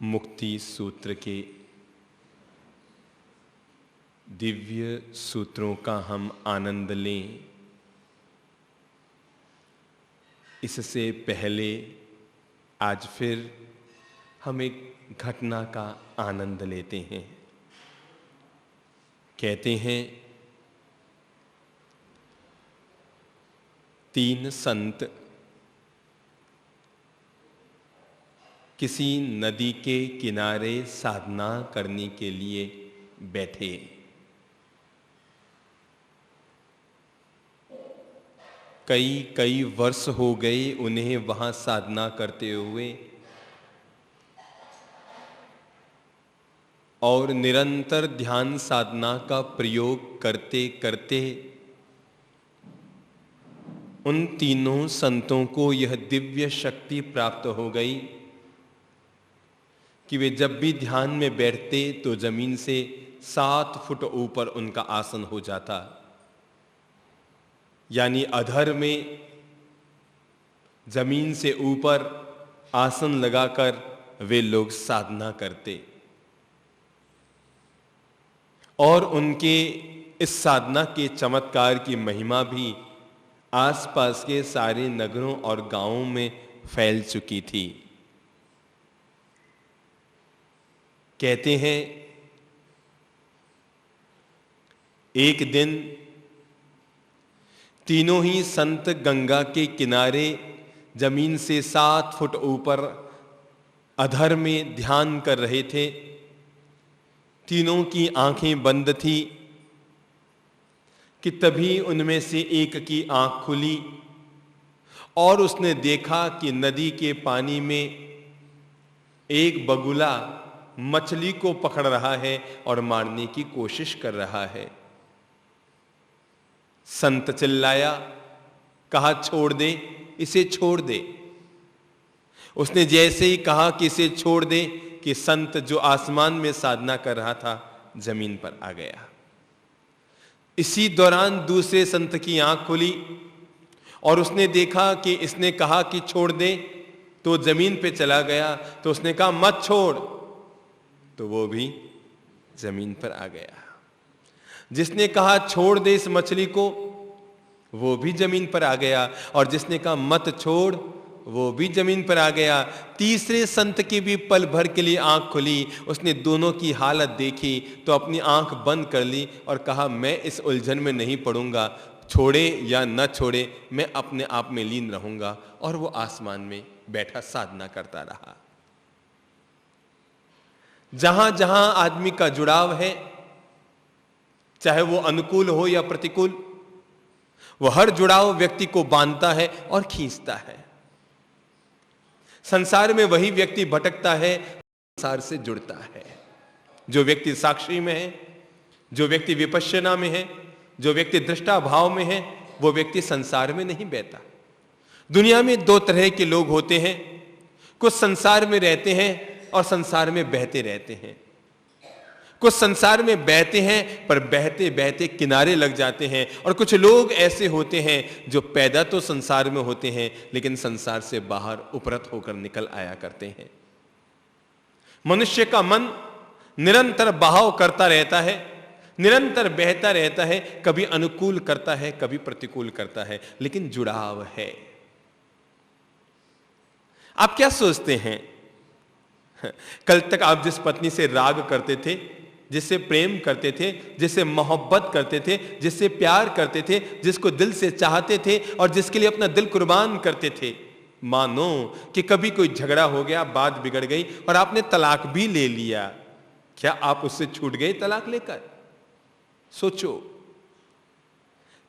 मुक्ति सूत्र के दिव्य सूत्रों का हम आनंद लें, इससे पहले आज फिर हम एक घटना का आनंद लेते हैं। कहते हैं 3 संत किसी नदी के किनारे साधना करने के लिए बैठे। कई वर्ष हो गए उन्हें वहां साधना करते हुए और निरंतर ध्यान साधना का प्रयोग करते करते उन तीनों संतों को यह दिव्य शक्ति प्राप्त हो गई कि वे जब भी ध्यान में बैठते तो जमीन से 7 फुट ऊपर उनका आसन हो जाता, यानी अधर में जमीन से ऊपर आसन लगाकर वे लोग साधना करते और उनके इस साधना के चमत्कार की महिमा भी आसपास के सारे नगरों और गांवों में फैल चुकी थी। कहते हैं एक दिन तीनों ही संत गंगा के किनारे जमीन से 7 फुट ऊपर अधर में ध्यान कर रहे थे। तीनों की आंखें बंद थी कि तभी उनमें से एक की आंख खुली और उसने देखा कि नदी के पानी में एक बगुला मछली को पकड़ रहा है और मारने की कोशिश कर रहा है। संत चिल्लाया, कहा छोड़ दे, इसे छोड़ दे। उसने जैसे ही कहा कि इसे छोड़ दे कि संत जो आसमान में साधना कर रहा था जमीन पर आ गया। इसी दौरान दूसरे संत की आंख खुली और उसने देखा कि इसने कहा कि छोड़ दे तो जमीन पे चला गया, तो उसने कहा मत छोड़, तो वो भी जमीन पर आ गया। जिसने कहा छोड़ दे इस मछली को, वो भी जमीन पर आ गया, और जिसने कहा मत छोड़, वो भी जमीन पर आ गया। तीसरे संत की भी पल भर के लिए आंख खुली। उसने दोनों की हालत देखी तो अपनी आंख बंद कर ली और कहा मैं इस उलझन में नहीं पड़ूंगा, छोड़े या न छोड़े मैं अपने आप में लीन रहूंगा। और वो आसमान में बैठा साधना करता रहा। जहां जहां आदमी का जुड़ाव है, चाहे वो अनुकूल हो या प्रतिकूल, वो हर जुड़ाव व्यक्ति को बांधता है और खींचता है। संसार में वही व्यक्ति भटकता है, संसार से जुड़ता है। जो व्यक्ति साक्षी में है, जो व्यक्ति विपश्यना में है, जो व्यक्ति दृष्टा भाव में है, वो व्यक्ति संसार में नहीं बहता। दुनिया में 2 तरह के लोग होते हैं, कुछ संसार में रहते हैं और संसार में बहते रहते हैं। कुछ संसार में बहते हैं पर बहते बहते किनारे लग जाते हैं, और कुछ लोग ऐसे होते हैं जो पैदा तो संसार में होते हैं लेकिन संसार से बाहर उपरत होकर निकल आया करते हैं। मनुष्य का मन निरंतर बहाव करता रहता है, निरंतर बहता रहता है, कभी अनुकूल करता है, कभी प्रतिकूल करता है, लेकिन जुड़ाव है। आप क्या सोचते हैं, कल तक आप जिस पत्नी से राग करते थे, जिससे प्रेम करते थे, जिससे मोहब्बत करते थे, जिससे प्यार करते थे, जिसको दिल से चाहते थे और जिसके लिए अपना दिल कुर्बान करते थे, मानो कि कभी कोई झगड़ा हो गया, बात बिगड़ गई और आपने तलाक भी ले लिया, क्या आप उससे छूट गए तलाक लेकर? सोचो,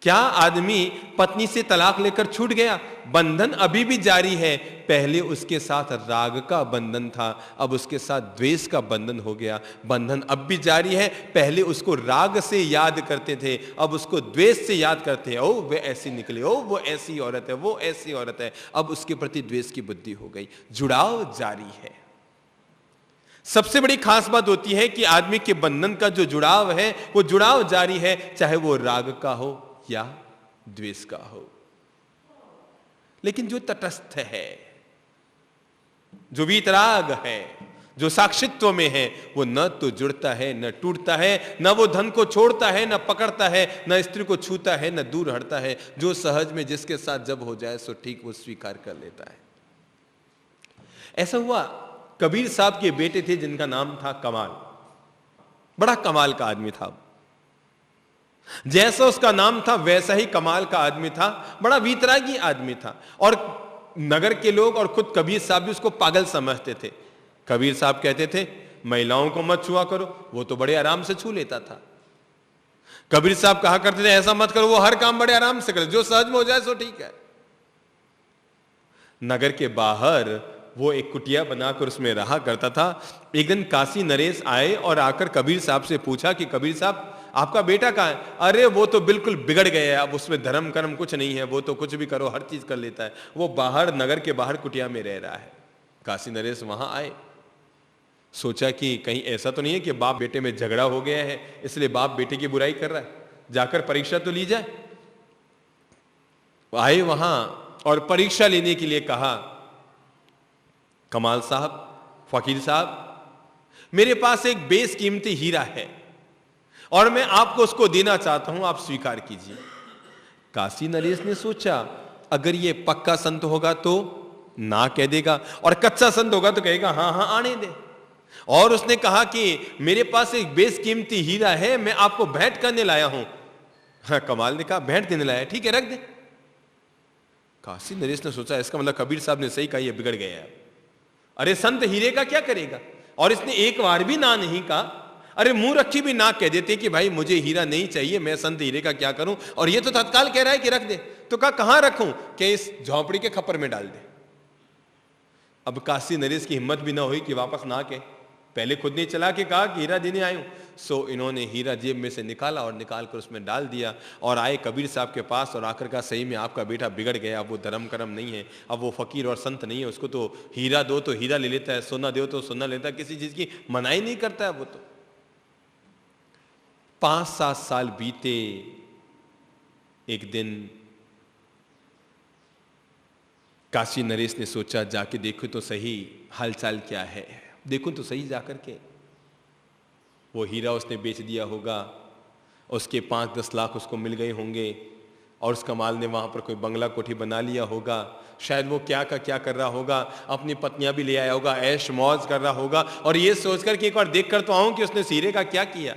क्या आदमी पत्नी से तलाक लेकर छूट गया? बंधन अभी भी जारी है। पहले उसके साथ राग का बंधन था, अब उसके साथ द्वेष का बंधन हो गया। बंधन अब भी जारी है। पहले उसको राग से याद करते थे, अब उसको द्वेष से याद करते हैं। ओ वे ऐसी निकली, ओ वो ऐसी औरत है, वो ऐसी औरत है। अब उसके प्रति द्वेष की बुद्धि हो गई। जुड़ाव जारी है। सबसे बड़ी खास बात होती है कि आदमी के बंधन का जो जुड़ाव है, वो जुड़ाव जारी है, चाहे वो राग का हो या द्वेष का हो। लेकिन जो तटस्थ है, जो वीतराग है, जो साक्षित्व में है वो न तो जुड़ता है न टूटता है, न वो धन को छोड़ता है न पकड़ता है, न स्त्री को छूता है न दूर हटता है। जो सहज में जिसके साथ जब हो जाए सो ठीक वो स्वीकार कर लेता है। ऐसा हुआ, कबीर साहब के बेटे थे जिनका नाम था कमाल। बड़ा कमाल का आदमी था। जैसा उसका नाम था वैसा ही कमाल का आदमी था। बड़ा वीतरागी आदमी था और नगर के लोग और खुद कबीर साहब भी उसको पागल समझते थे। कबीर साहब कहते थे महिलाओं को मत छुआ करो, वो तो बड़े आराम से छू लेता था। कबीर साहब कहा करते थे ऐसा मत करो, वो हर काम बड़े आराम से करे, जो सहज में हो जाए सो ठीक है। नगर के बाहर वो एक कुटिया बनाकर उसमें रहा करता था। एक दिन काशी नरेश आए और आकर कबीर साहब से पूछा कि कबीर साहब आपका बेटा कहाँ है? अरे वो तो बिल्कुल बिगड़ गया है, अब उसमें धर्म कर्म कुछ नहीं है, वो तो कुछ भी करो हर चीज कर लेता है, वो बाहर नगर के बाहर कुटिया में रह रहा है। काशी नरेश वहां आए, सोचा कि कहीं ऐसा तो नहीं है कि बाप बेटे में झगड़ा हो गया है इसलिए बाप बेटे की बुराई कर रहा है, जाकर परीक्षा तो ली जाए। आए वहां और परीक्षा लेने के लिए कहा कमाल साहब, फकीर साहब, मेरे पास एक बेशकीमती हीरा है और मैं आपको उसको देना चाहता हूं, आप स्वीकार कीजिए। काशी नरेश ने सोचा अगर ये पक्का संत होगा तो ना कह देगा और कच्चा संत होगा तो कहेगा हाँ हाँ आने दे। और उसने कहा कि मेरे पास एक बेशकीमती हीरा है, मैं आपको भेंट करने लाया हूं। हाँ, कमाल ने कहा भेंट देने लाया, ठीक है रख दे। काशी नरेश ने सोचा इसका मतलब कबीर साहब ने सही कहा, ये बिगड़ गया है। अरे संत हीरे का क्या करेगा? और इसने एक बार भी ना नहीं कहा। अरे मुंह रखी भी ना कह देते कि भाई मुझे हीरा नहीं चाहिए, मैं संत हीरे का क्या करूं, और ये तो तत्काल कह रहा है कि रख दे। तो कहा कहां रखूं? कि इस झोंपड़ी के खप्पर में डाल दे। अब काशी नरेश की हिम्मत भी ना हुई कि वापस ना कहे, पहले खुद ने चला के कहा कि हीरा देने आया हूं। सो इन्होंने हीरा जेब में से निकाला और निकाल कर उसमें डाल दिया और आए कबीर साहब के पास और आकर कहा सही में आपका बेटा बिगड़ गया, अब वो धर्म कर्म नहीं है, अब वो फकीर और संत नहीं है, उसको तो हीरा दो तो हीरा ले लेता है, सोना दो तो सोना लेता है, किसी चीज की मनाही नहीं करता है वो तो। 5-7 साल बीते। एक दिन काशी नरेश ने सोचा जाके देखो तो सही हालचाल क्या है, देखो तो सही जाकर के। वो हीरा उसने बेच दिया होगा, उसके 5-10 लाख उसको मिल गए होंगे और उस कमाल ने वहां पर कोई बंगला कोठी बना लिया होगा। शायद वो क्या का क्या कर रहा होगा, अपनी पत्नियां भी ले आया होगा, ऐश मौज कर रहा होगा और ये सोचकर कि एक बार देख कर तो आऊं कि उसने हीरे का क्या किया।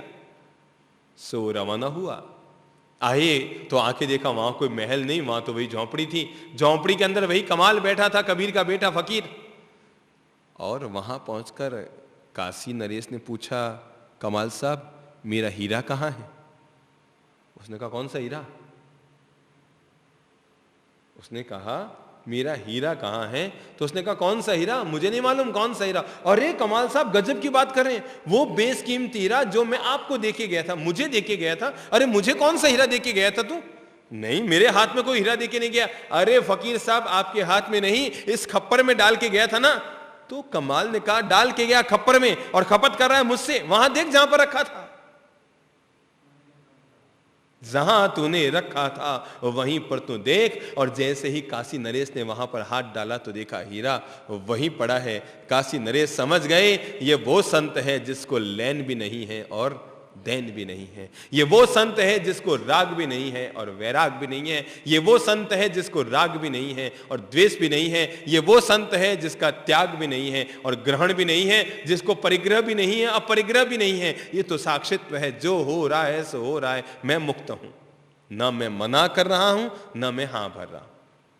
सो रवाना हुआ। आए तो आके देखा वहां कोई महल नहीं, वहां तो वही झोंपड़ी थी, झोंपड़ी के अंदर वही कमाल बैठा था, कबीर का बेटा फकीर। और वहां पहुंचकर काशी नरेश ने पूछा कमाल साहब मेरा हीरा कहां है? उसने कहा कौन सा हीरा? उसने कहा मेरा हीरा कहां है? तो उसने कहा कौन सा हीरा? मुझे नहीं मालूम कौन सा हीरा। अरे कमाल साहब गजब की बात कर रहे हैं, वो बेशकीमती हीरा जो मैं आपको देके गया था, मुझे देके गया था। अरे मुझे कौन सा हीरा देके गया था तू? नहीं मेरे हाथ में कोई हीरा देके नहीं गया। अरे फकीर साहब आपके हाथ में नहीं, इस खप्पर में डाल के गया था ना। तो कमाल ने कहा डाल के गया खप्पर में और खपत कर रहा है मुझसे, वहां देख जहां पर रखा था, जहां तूने रखा था वहीं पर तू देख। और जैसे ही काशी नरेश ने वहां पर हाथ डाला तो देखा हीरा वहीं पड़ा है। काशी नरेश समझ गए ये वो संत है जिसको लैन भी नहीं है और दैन भी नहीं है, ये वो संत है जिसको राग भी नहीं है और वैराग भी नहीं है, ये वो संत है जिसको राग भी नहीं है और द्वेष भी नहीं है, ये वो संत है जिसका त्याग भी नहीं है और ग्रहण भी नहीं है, जिसको परिग्रह भी नहीं है अपरिग्रह भी नहीं है। ये तो साक्षित्व है, जो हो रहा है सो हो रहा है, मैं मुक्त हूं, ना मैं मना कर रहा हूं ना मैं हां भर रहा हूं,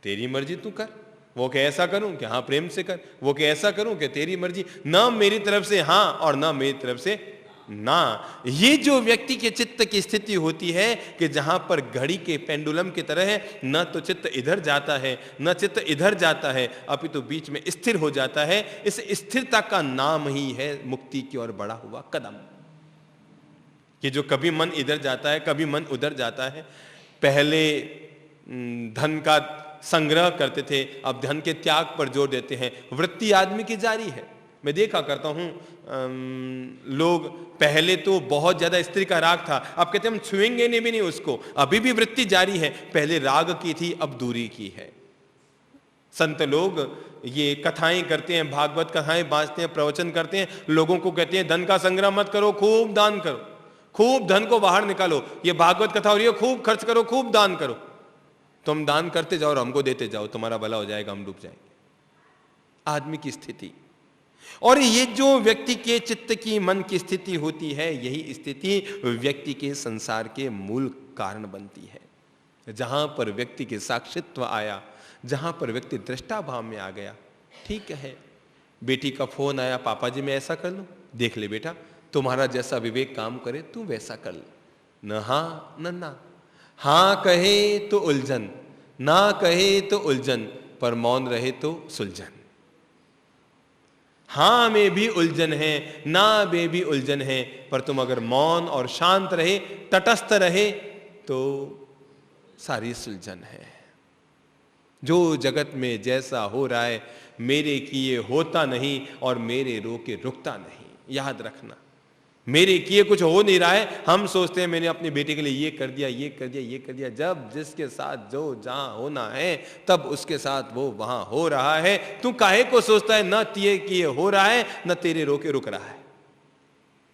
तेरी मर्जी तू कर। वो कि ऐसा करूं कि हाँ प्रेम से कर, वो कि ऐसा करूं कि तेरी मर्जी, ना मेरी तरफ से हां और ना मेरी तरफ से ना। ये जो व्यक्ति के चित्त की स्थिति होती है कि जहां पर घड़ी के पेंडुलम की तरह है, न तो चित्त इधर जाता है न चित्त इधर जाता है, अपितु बीच में स्थिर हो जाता है। इस स्थिरता का नाम ही है मुक्ति की ओर बढ़ा हुआ कदम। कि जो कभी मन इधर जाता है कभी मन उधर जाता है। पहले धन का संग्रह करते थे, अब धन के त्याग पर जोर देते हैं। वृत्ति आदमी की जारी है। मैं देखा करता हूं लोग पहले तो बहुत ज्यादा स्त्री का राग था, अब कहते हम छुएंगे नहीं भी नहीं उसको, अभी भी वृत्ति जारी है। पहले राग की थी अब दूरी की है। संत लोग ये कथाएं करते हैं, भागवत कथाएं बांचते हैं, प्रवचन करते हैं, लोगों को कहते हैं धन का संग्रह मत करो, खूब दान करो, खूब धन को बाहर निकालो, ये भागवत कथा हो रही है, खूब खर्च करो, खूब दान करो। तुम दान करते जाओ और हमको देते जाओ, तुम्हारा भला हो जाएगा, हम डूब जाएंगे। आदमी की स्थिति, और ये जो व्यक्ति के चित्त की, मन की स्थिति होती है, यही स्थिति व्यक्ति के संसार के मूल कारण बनती है। जहां पर व्यक्ति के साक्षित्व आया, जहां पर व्यक्ति दृष्टा भाव में आ गया, ठीक है, बेटी का फोन आया, पापा जी मैं ऐसा कर लूं, देख ले बेटा, तुम्हारा जैसा विवेक काम करे तू वैसा कर ले, न हाँ न ना, हाँ कहे तो उलझन, ना कहे तो उलझन, पर मौन रहे तो सुलझन। हाँ में भी उलझन है, ना में भी उलझन है, पर तुम अगर मौन और शांत रहे, तटस्थ रहे, तो सारी सुलझन है। जो जगत में जैसा हो रहा है, मेरे किए होता नहीं और मेरे रोके रुकता नहीं। याद रखना, मेरे किए कुछ हो नहीं रहा है, हम सोचते हैं मैंने अपनी बेटी के लिए ये कर दिया, ये कर दिया, ये कर दिया। जब जिसके साथ जो जहां होना है, तब उसके साथ वो वहां हो रहा है। तू काहे को सोचता है न तेरे किए हो रहा है, न तेरे रोके रुक रहा है।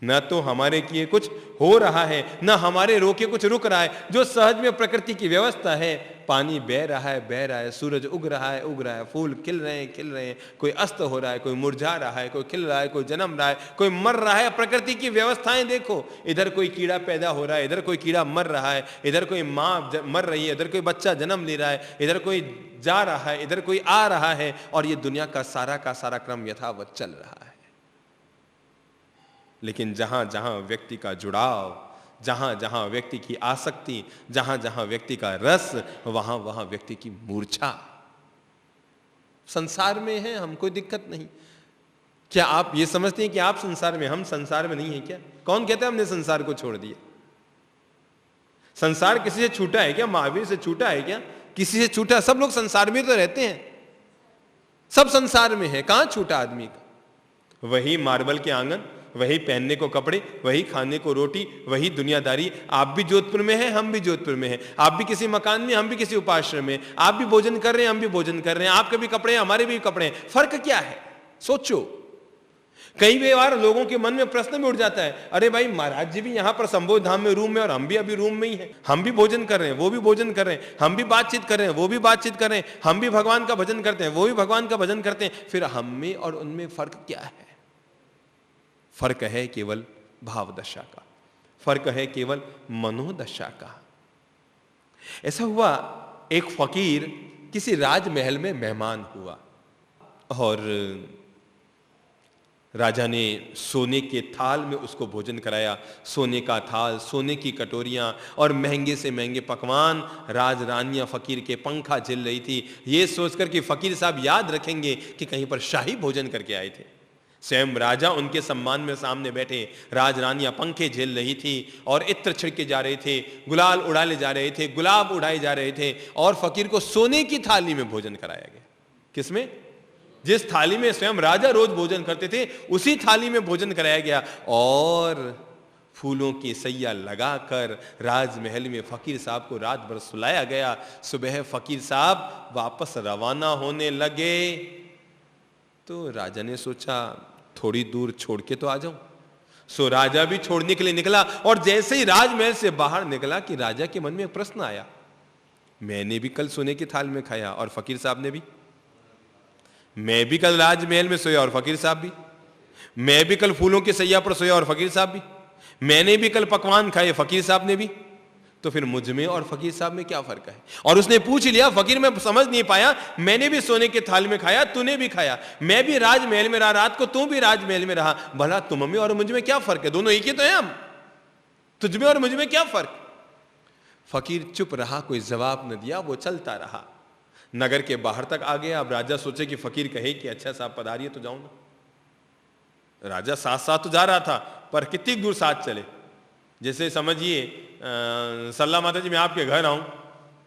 न तो हमारे किए कुछ हो रहा है, न हमारे रोके कुछ रुक रहा है। जो सहज में प्रकृति की व्यवस्था है, पानी बह रहा है, बह रहा है, सूरज उग रहा है, उग रहा है, फूल खिल रहे हैं, खिल रहे हैं, कोई अस्त हो रहा है, कोई मुरझा रहा है, कोई खिल रहा है, कोई जन्म रहा है, कोई मर रहा है। प्रकृति की व्यवस्थाएं देखो, इधर कोई कीड़ा पैदा हो रहा है, इधर कोई कीड़ा मर रहा है, इधर कोई माँ मर रही है, इधर कोई बच्चा जन्म ले रहा है, इधर कोई जा रहा है, इधर कोई आ रहा है, और ये दुनिया का सारा क्रम यथावत चल रहा है। लेकिन जहां जहां व्यक्ति का जुड़ाव, जहां जहां व्यक्ति की आसक्ति, जहां जहां व्यक्ति का रस, वहां वहां व्यक्ति की मूर्छा। संसार में है, हम कोई दिक्कत नहीं। क्या आप ये समझते हैं कि आप संसार में, हम संसार में नहीं है क्या? कौन कहता है हमने संसार को छोड़ दिया? संसार किसी से छूटा है क्या? महावीर से छूटा है क्या? किसी से छूटा? सब लोग संसार में तो रहते हैं, सब संसार में है। कहां छूटा आदमी का? वही मार्बल के आंगन, वही पहनने को कपड़े, वही खाने को रोटी, वही दुनियादारी। आप भी जोधपुर में हैं, हम भी जोधपुर में हैं। आप भी किसी मकान में, हम भी किसी उपाश्रम में। आप भी भोजन कर रहे हैं, हम भी भोजन कर रहे हैं। आपके भी कपड़े हैं, हमारे भी कपड़े हैं। फर्क क्या है? सोचो। कई बार लोगों के मन में प्रश्न भी उठ जाता है, अरे भाई महाराज जी भी यहाँ पर संबोध धाम में रूम में, और हम भी अभी रूम में ही हैं। हम भी भोजन कर रहे हैं, वो भी भोजन कर रहे हैं। हम भी बातचीत कर रहे हैं, वो भी बातचीत कर रहे हैं। हम भी भगवान का भजन करते हैं, वो भी भगवान का भजन करते हैं। फिर हम में और उनमें फर्क क्या है? फर्क है केवल भाव दशा का, फर्क है केवल मनोदशा का। ऐसा हुआ, एक फकीर किसी राजमहल में मेहमान हुआ, और राजा ने सोने के थाल में उसको भोजन कराया। सोने का थाल, सोने की कटोरियां और महंगे से महंगे पकवान। राजरानियां फकीर के पंखा झेल रही थी, ये सोचकर कि फकीर साहब याद रखेंगे कि कहीं पर शाही भोजन करके आए थे। स्वयं राजा उनके सम्मान में सामने बैठे, राजरानियां पंखे झेल रही थी और इत्र छिड़के जा रहे थे, गुलाल उड़ाले जा रहे थे, गुलाब उड़ाए जा रहे थे, और फकीर को सोने की थाली में भोजन कराया गया। किसमें? जिस थाली में स्वयं राजा रोज भोजन करते थे, उसी थाली में भोजन कराया गया। और फूलों की सैया लगाकर राजमहल में फकीर साहब को रात भर सुलाया गया। सुबह फकीर साहब वापस रवाना होने लगे, तो राजा ने सोचा थोड़ी दूर छोड़ के तो आ जाऊं। सो राजा भी छोड़ने के लिए निकला, और जैसे ही राजमहल से बाहर निकला कि राजा के मन में एक प्रश्न आया, मैंने भी कल सोने की थाल में खाया और फकीर साहब ने भी, मैं भी कल राजमहल में सोया और फकीर साहब भी, मैं भी कल फूलों की सैया पर सोया और फकीर साहब भी, मैंने भी कल पकवान खाए, फकीर साहब ने भी। तो फिर मुझ में और फकीर साहब में क्या फर्क है? और उसने पूछ लिया, फकीर मैं समझ नहीं पाया, मैंने भी सोने के थाल में खाया, तूने भी खाया, मैं भी राजमहल में रहा रात को, तू भी राजमहल में रहा, भला तुम में और मुझ में क्या फर्क है? दोनों एक ही तो हैं हम, तुझ में और मुझ में क्या फर्क? फकीर चुप रहा, कोई जवाब न दिया, वो चलता रहा। नगर के बाहर तक आ गया। अब राजा सोचे कि फकीर कहे कि अच्छा साहब पधारिए तो जाऊं ना। राजा साथ साथ तो जा रहा था, पर कितनी दूर साथ चले? जैसे समझिए सल्ला माता जी मैं आपके घर आऊं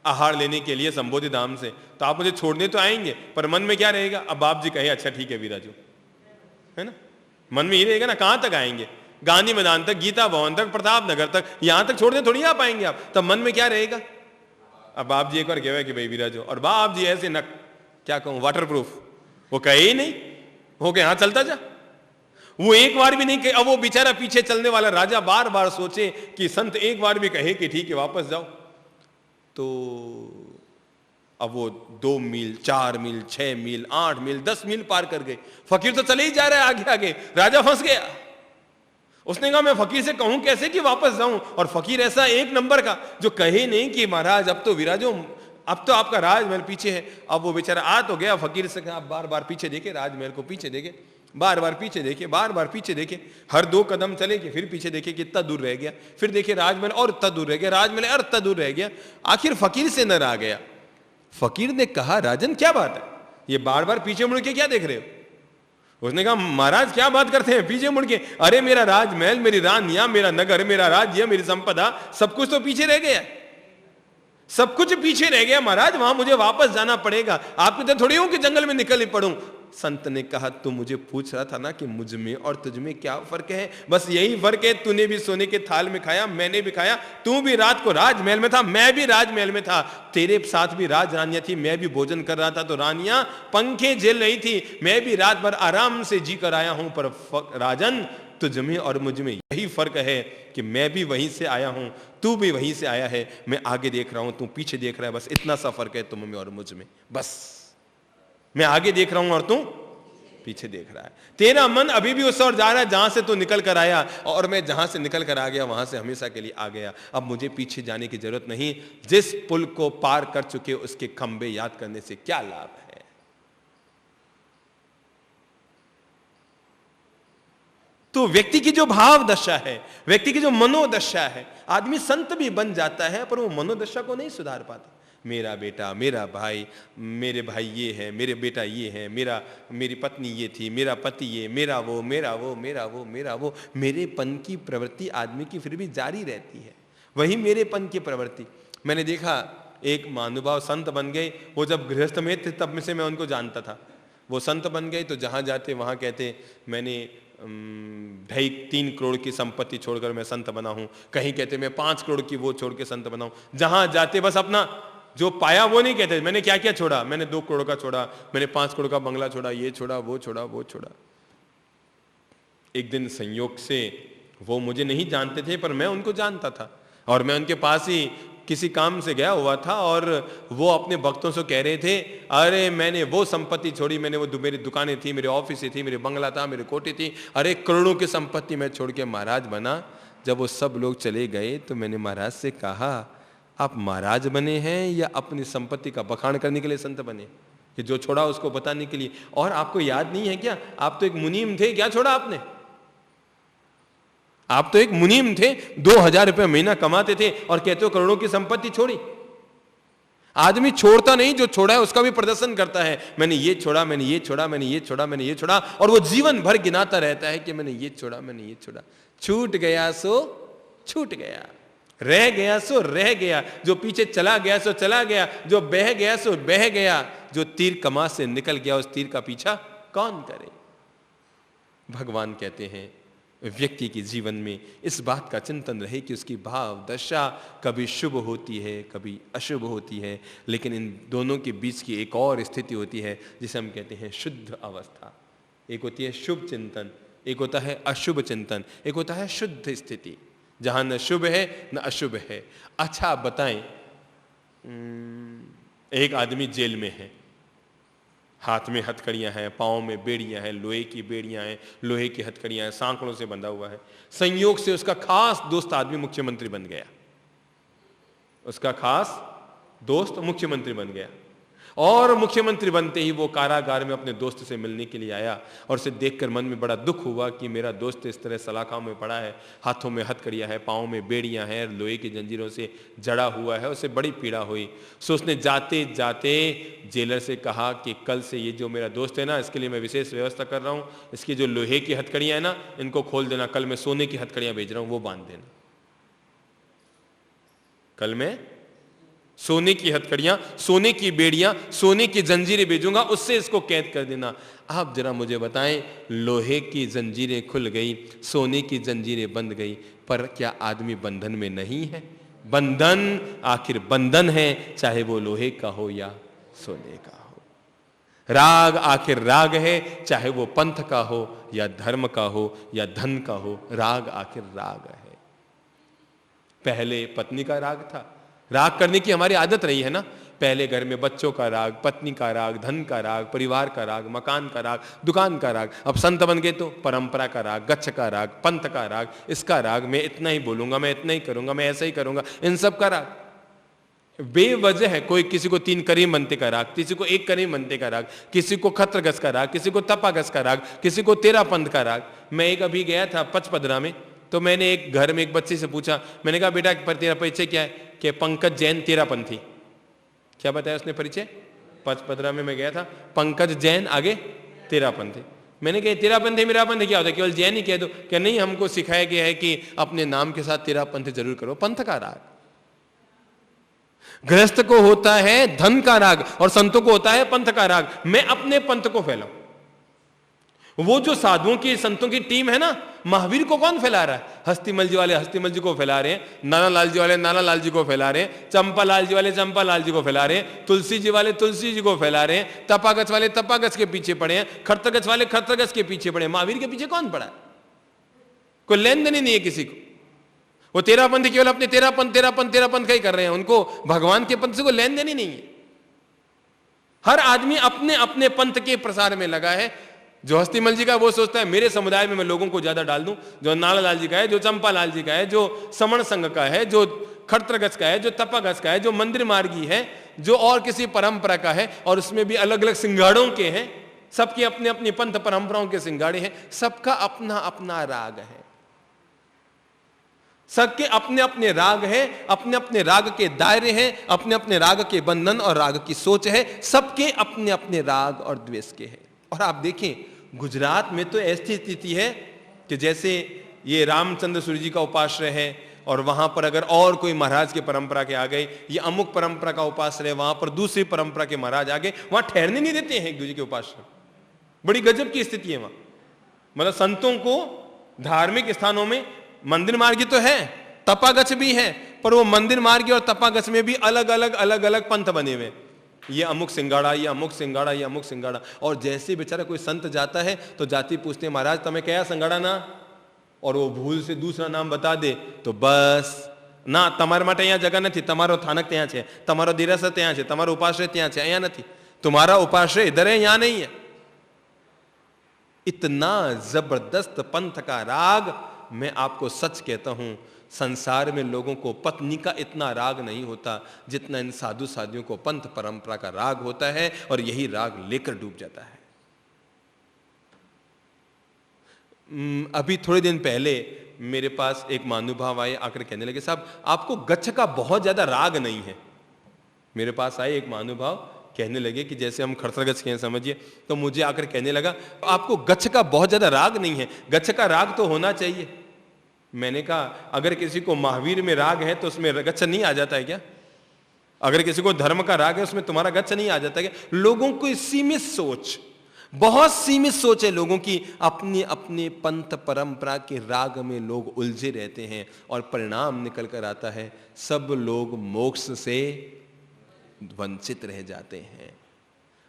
आहार लेने के लिए संबोधि धाम से, तो आप मुझे छोड़ने तो आएंगे, पर मन में क्या रहेगा? अब बाप जी कहे अच्छा ठीक है वीराजू, है ना, मन में ये रहेगा ना, कहां तक आएंगे? गांधी मैदान तक, गीता भवन तक, प्रताप नगर तक, यहां तक छोड़ने थोड़ी आ पाएंगे आप। तब मन में क्या रहेगा? अब बाप जी एक बार कहे कि भाई विराजो, और बाप जी ऐसे नक क्या कहूं वाटर प्रूफ, वो कहे ही नहीं, हो गया हाँ चलता जा। वो एक बार भी नहीं कहे। अब वो बेचारा पीछे चलने वाला राजा बार बार सोचे कि संत एक बार भी कहे कि ठीक है वापस जाओ। तो अब वो 2 मील 4 मील 6 मील 8 मील 10 मील पार कर गए। फकीर तो चले ही जा रहा है आगे आगे, राजा फंस गया। उसने कहा मैं फकीर से कहूं कैसे कि वापस जाऊं, और फकीर ऐसा एक नंबर का जो कहे नहीं कि महाराज अब तो विराजो, अब तो आपका राजमहल पीछे है। अब वो बेचारा आ तो गया, फकीर से कहा बार बार पीछे देखे, राजमहल को पीछे देखे, बार बार पीछे देखे, बार बार पीछे देखे, हर 2 कदम चले कि फिर पीछे देखे कितना दूर रह गया, फिर देखे राजमहल और इतना दूर रह गया, राजमहल और इतना दूर रह गया। आखिर फकीर से नर आ गया। फकीर ने कहा राजन क्या बात है, ये बार बार पीछे मुड़ के क्या देख रहे हो? उसने कहा महाराज क्या बात करते हैं पीछे मुड़ के, अरे मेरा राजमहल, मेरी रानियां, मेरा नगर, मेरा राज्य, मेरी संपदा, सब कुछ तो पीछे रह गया, सब कुछ पीछे रह गया महाराज, वहां मुझे वापस जाना पड़ेगा। आपकी तो थोड़ी हूं कि जंगल में निकल ही पड़ूं। संत ने कहा तू मुझे पूछ रहा था ना कि मुझ में और तुझ में क्या फर्क है, बस यही फर्क है, तूने भी सोने के थाल में खाया, मैंने भी खाया, तू भी रात को राजमहल में था, मैं भी राजमहल में था, तेरे साथ भी राजरानियां थी, मैं भी भोजन कर रहा था तो रानियां पंखे झेल रही थी, मैं भी रात भर आराम से जी कर आया हूं। पर राजन तुझ में और मुझ में यही फर्क है कि मैं भी वहीं से आया हूं, तू भी वहीं से आया है, मैं आगे देख रहा हूं, तू पीछे देख रहा है, बस इतना सा फर्क है तुम में और मुझ में, बस मैं आगे देख रहा हूं और तू पीछे देख रहा है। तेरा मन अभी भी उस ओर जा रहा है जहां से तू निकल कर आया, और मैं जहां से निकल कर आ गया वहां से हमेशा के लिए आ गया। अब मुझे पीछे जाने की जरूरत नहीं, जिस पुल को पार कर चुके उसके खंबे याद करने से क्या लाभ है। तो व्यक्ति की जो भाव दशा है, व्यक्ति की जो मनोदशा है, आदमी संत भी बन जाता है पर वो मनोदशा को नहीं सुधार पाता। मेरा बेटा, मेरा भाई, मेरे भाई ये है, मेरे बेटा ये है, मेरी पत्नी ये थी, मेरा पति ये, मेरा वो, मेरा वो, मेरा वो, मेरा वो, मेरेपन की प्रवृत्ति आदमी की फिर भी जारी रहती है, वही मेरेपन की प्रवृत्ति। मैंने देखा एक महानुभाव संत बन गए, वो जब गृहस्थ में थे तब में से मैं उनको जानता था। वो संत बन गए तो जहां जाते वहां कहते मैंने 2.5-3 करोड़ की संपत्ति छोड़कर मैं संत बना हूं, कहीं कहते मैं 5 करोड़ की वो छोड़ के संत बना हूं। जहां जाते बस अपना जो पाया वो नहीं कहते मैंने क्या क्या छोड़ा, मैंने 2 करोड़ का छोड़ा, मैंने 5 करोड़ का बंगला छोड़ा, ये छोड़ा, वो छोड़ा, वो छोड़ा। एक दिन संयोग से वो मुझे नहीं जानते थे पर मैं उनको जानता था, और मैं उनके पास ही किसी काम से गया हुआ था, और वो अपने भक्तों से कह रहे थे अरे मैंने वो संपत्ति छोड़ी, मैंने वो मेरी दुकानें थी, मेरे ऑफिस थी, मेरे बंगला था, मेरी कोठी थी, अरे करोड़ों की संपत्ति मैं छोड़ के महाराज बना। जब वो सब लोग चले गए तो मैंने महाराज से कहा आप महाराज बने हैं या अपनी संपत्ति का बखान करने के लिए संत बने, कि जो छोड़ा उसको बताने के लिए? और आपको याद नहीं है क्या, आप तो एक मुनीम थे, क्या छोड़ा आपने? आप तो एक मुनीम थे, 2000 रुपये महीना कमाते थे और कहते हो करोड़ों की संपत्ति छोड़ी। आदमी छोड़ता नहीं, जो छोड़ा है उसका भी प्रदर्शन करता है, मैंने ये छोड़ा, मैंने ये छोड़ा, मैंने ये छोड़ा, मैंने ये छोड़ा, और वो जीवन भर गिनाता रहता है कि मैंने ये छोड़ा, मैंने ये छोड़ा। छूट गया सो छूट गया, रह गया सो रह गया, जो पीछे चला गया सो चला गया, जो बह गया सो बह गया, जो तीर कमा से निकल गया उस तीर का पीछा कौन करे। भगवान कहते हैं व्यक्ति के जीवन में इस बात का चिंतन रहे कि उसकी भाव दशा कभी शुभ होती है, कभी अशुभ होती है, लेकिन इन दोनों के बीच की एक और स्थिति होती है जिसे हम कहते हैं शुद्ध अवस्था। एक होती है शुभ चिंतन, एक होता है अशुभ चिंतन, एक होता है शुद्ध स्थिति, जहां न शुभ है न अशुभ है। अच्छा बताएं, एक आदमी जेल में है, हाथ में हथकड़ियां हैं, पाँव में बेड़ियां हैं, लोहे की बेड़ियां हैं, लोहे की हथकड़ियां हैं, सांकड़ों से बंधा हुआ है। संयोग से उसका खास दोस्त आदमी मुख्यमंत्री बन गया, उसका खास दोस्त मुख्यमंत्री बन गया, और मुख्यमंत्री बनते ही वो कारागार में अपने दोस्त से मिलने के लिए आया, और उसे देखकर मन में बड़ा दुख हुआ कि मेरा दोस्त इस तरह सलाखों में पड़ा है, हाथों में हथकड़ियां है, पाँव में बेड़ियां हैं, लोहे की जंजीरों से जड़ा हुआ है। उसे बड़ी पीड़ा हुई। सो उसने जाते जाते जेलर से कहा कि कल से ये जो मेरा दोस्त है ना, इसके लिए मैं विशेष व्यवस्था कर रहा हूँ, इसकी जो लोहे की हथकड़ियां हैं ना इनको खोल देना, कल मैं सोने की हथकड़ियां भेज रहा हूँ वो बांध देना, कल मैं सोने की हथकड़ियां, सोने की बेड़ियां, सोने की जंजीरें भेजूंगा, उससे इसको कैद कर देना। आप जरा मुझे बताएं, लोहे की जंजीरें खुल गई, सोने की जंजीरें बंद गई, पर क्या आदमी बंधन में नहीं है? बंधन आखिर बंधन है, चाहे वो लोहे का हो या सोने का हो। राग आखिर राग है, चाहे वो पंथ का हो या धर्म का हो या धन का हो, राग आखिर राग है। पहले पत्नी का राग था, राग करने की हमारी आदत रही है ना। पहले घर में बच्चों का राग, पत्नी का राग, धन का राग, परिवार का राग, मकान का राग, दुकान का राग। अब संत बन गए तो परंपरा का राग, गच्छ का राग, पंथ का राग, इसका राग, मैं इतना ही बोलूंगा, मैं इतना ही करूंगा, मैं ऐसा ही करूंगा, इन सब का राग। बेवजह है कोई किसी को 3 करीम बनते का राग, किसी को 1 करीम बनते का राग, किसी को खत्रगस का राग, किसी को तपागस का राग, किसी को 13 पंथ का राग। मैं एक अभी गया था पचपदरा में, तो मैंने एक घर में एक बच्चे से पूछा, मैंने कहा बेटा पर तेरा परिचय क्या है? कि पंकज जैन 13 पंथी। क्या बताया उसने परिचय? पचपदरा में मैं गया था, पंकज जैन आगे 13 पंथी। मैंने कहा 13 पंथी मेरा पंथ क्या होता है? केवल जैन ही कह दो। क्या नहीं, हमको सिखाया गया है कि अपने नाम के साथ 13 पंथ जरूर करो। पंथ का राग गृहस्थ को होता है धन का राग और संतों को होता है पंथ का राग। मैं अपने पंथ को फैलाऊं। वो जो साधुओं की संतों की टीम है ना, महावीर को कौन फैला रहा है? हस्तिमल जी वाले हस्तिमल जी को फैला रहे हैं, नाना लाल जी वाले नाना लाल जी को फैला रहे हैं, चंपा लाल जी वाले चंपा लाल जी को फैला रहे हैं, तुलसी जी वाले तुलसी जी को फैला रहे हैं, तपागच वाले तपागच के पीछे पड़े हैं, खरतगच वाले खरतगच के पीछे पड़े हैं। महावीर के पीछे कौन पड़ा है? कोई लेन देन ही नहीं है किसी को। वो 13 पंथ केवल अपने 13 पंथ का ही कर रहे हैं, उनको भगवान के पंथ से कोई लेन देन ही नहीं है। हर आदमी अपने अपने पंथ के प्रसार में लगा है। जो हस्तिमल जी का वो सोचता है मेरे समुदाय में मैं लोगों को ज्यादा डाल दूं, जो नाला लाल जी का है, जो चंपा लाल जी का है, जो समण संघ का है, जो खरतगच का है, जो तपागच का है, जो मंदिर मार्गी है, जो और किसी परंपरा का है, और उसमें भी अलग अलग सिंगाड़ों के हैं, सबके अपने अपनी पंथ परंपराओं के सिंगाड़े हैं, सबका अपना अपना राग है, सबके अपने अपने राग है, अपने अपने राग के दायरे हैं, अपने अपने राग के बंधन और राग की सोच है, सबके अपने अपने राग और द्वेष के हैं। और आप देखें गुजरात में तो ऐसी स्थिति है कि जैसे ये रामचंद्र सूर्य जी का उपाश्रय है, और वहां पर अगर और कोई महाराज के परंपरा के आ गए, ये अमुक परंपरा का उपाश्रय, वहां पर दूसरी परंपरा के महाराज आ गए, वहां ठहरने नहीं देते हैं एक दूसरे के उपाश्रय। बड़ी गजब की स्थिति है वहां। मतलब संतों को धार्मिक स्थानों में मंदिर मार्गी तो है, तपागच भी है, पर वो मंदिर मार्गी और तपागच में भी अलग अलग पंथ बने हुए। ये अमुक सिंगाड़ा, ये अमुक सिंगाड़ा, ये अमुक सिंगाड़ा। और जैसे बेचारा कोई संत जाता है तो जाति पूछते हैं महाराज तुम्हें क्या सिंगाड़ा ना, और वो भूल से दूसरा नाम बता दे तो बस ना, તમારા માટે અહીંયા જગા નથી, તમારો થાનક ત્યાં છે, તમારો દેરાસર ત્યાં છે, તમારો ઉપાશ્રય ત્યાં છે, અહીંયા નથી, तुम्हारा उपाश्रय इधर है, यहाँ नहीं है। इतना जबरदस्त पंथ का राग, मैं आपको सच कहता हूं संसार में लोगों को पत्नी का इतना राग नहीं होता जितना इन साधु साधियों को पंथ परंपरा का राग होता है, और यही राग लेकर डूब जाता है। अभी थोड़े दिन पहले मेरे पास एक महानुभाव आए, आकर कहने लगे साहब आपको गच्छ का बहुत ज्यादा राग नहीं है। मेरे पास आए एक महानुभाव, कहने लगे कि जैसे हम खरतगच के हैं समझिए, तो मुझे आकर कहने लगा आपको गच्छ का बहुत ज्यादा राग नहीं है, गच्छ का राग तो होना चाहिए। मैंने कहा अगर किसी को महावीर में राग है तो उसमें गच्छ नहीं आ जाता है क्या? अगर किसी को धर्म का राग है उसमें तुम्हारा गच्छ नहीं आ जाता है क्या? लोगों को सीमित सोच, बहुत सीमित सोच है लोगों की, अपनी अपनी पंथ परंपरा के राग में लोग उलझे रहते हैं, और परिणाम निकल कर आता है सब लोग मोक्ष से वंचित रह जाते हैं।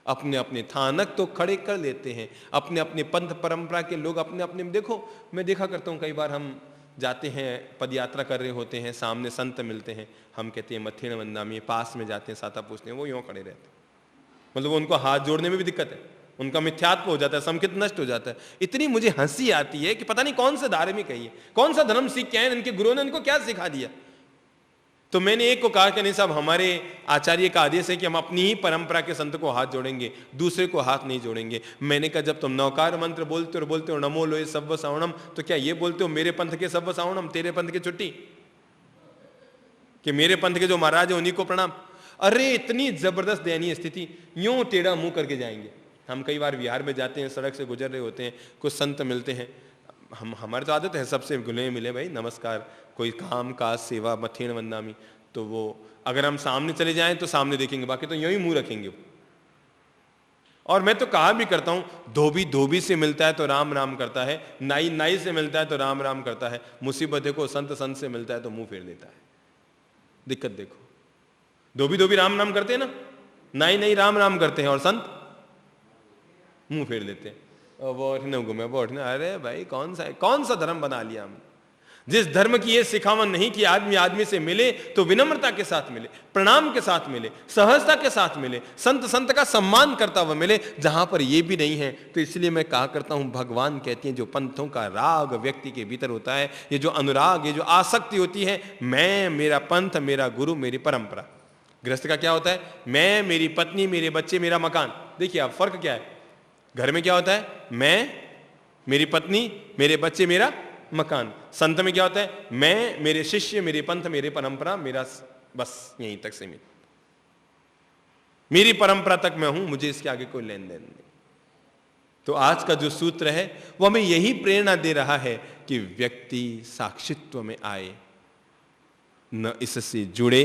अपने अपने थानक तो खड़े कर लेते हैं, अपने अपने पंथ परंपरा के लोग अपने अपने। देखो मैं देखा करता हूं, कई बार हम जाते हैं पद यात्रा कर रहे होते हैं, सामने संत मिलते हैं, हम कहते हैं मथेण वंदामी, पास में जाते हैं साता पूछते हैं, वो यूं खड़े रहते हैं, मतलब उनको हाथ जोड़ने में भी दिक्कत है, उनका मिथ्यात्व हो जाता है, समकित नष्ट हो जाता है। इतनी मुझे हंसी आती है कि पता नहीं कौन सा धार्मिक है ये, कौन सा धर्म सीख के आए, इनके गुरुओं ने इनको क्या सिखा दिया। तो मैंने एक को कहा कि नहीं साहब हमारे आचार्य का आदेश है कि हम अपनी ही परंपरा के संत को हाथ जोड़ेंगे, दूसरे को हाथ नहीं जोड़ेंगे। मैंने कहा जब तुम नौकार मंत्र बोलते हो नमो लोए सव्व सावणम, तो क्या ये बोलते हो मेरे पंथ के सव्व सावणम, तेरे पंथ की छुट्टी, कि मेरे पंथ के जो महाराज है उन्हीं को प्रणाम? अरे इतनी जबरदस्त दयनीय स्थिति, यूं टेढ़ा मुंह करके जाएंगे। हम कई बार बिहार में जाते हैं, सड़क से गुजर रहे होते हैं, कुछ संत मिलते हैं, हमारी तो आदत है सबसे घुले मिले भाई नमस्कार, कोई काम काज सेवा मथेण वंदामी, तो वो अगर हम सामने चले जाएं तो सामने देखेंगे, बाकी तो यूं ही मुंह रखेंगे। और मैं तो कहा भी करता हूं, धोबी धोबी से मिलता है तो राम राम करता है, नाई नाई से मिलता है तो राम राम करता है, मुसीबत देखो संत संत से मिलता है तो मुंह फेर देता है। दिक्कत देखो, धोबी धोबी राम राम करते हैं ना, नाई नाई राम राम करते हैं, और संत मुंह फेर लेते हैं, और बैठने घूमे बैठने। अरे भाई कौन सा धर्म बना लिया हमने? जिस धर्म की ये सिखावन नहीं कि आदमी आदमी से मिले तो विनम्रता के साथ मिले, प्रणाम के साथ मिले, सहजता के साथ मिले, संत का सम्मान करता हुआ मिले, जहां पर ये भी नहीं है तो इसलिए मैं कहा करता हूं, भगवान कहते हैं जो पंथों का राग व्यक्ति के भीतर होता है, ये जो अनुराग, ये जो आसक्ति होती है, मैं, मेरा पंथ, मेरा गुरु, मेरी परंपरा। गृहस्थ का क्या होता है? मैं, मेरी पत्नी, मेरे बच्चे, मेरा मकान। देखिए आप फर्क क्या है? घर में क्या होता है? मैं, मेरी पत्नी, मेरे बच्चे, मेरा मकान। संत में क्या होता है? मैं, मेरे शिष्य, मेरे पंथ, मेरे परंपरा, मेरा बस यहीं तक सीमित, मेरी परंपरा तक मैं हूं, मुझे इसके आगे कोई लेन देन नहीं। तो आज का जो सूत्र है वो हमें यही प्रेरणा दे रहा है कि व्यक्ति साक्षित्व में आए, न इससे जुड़े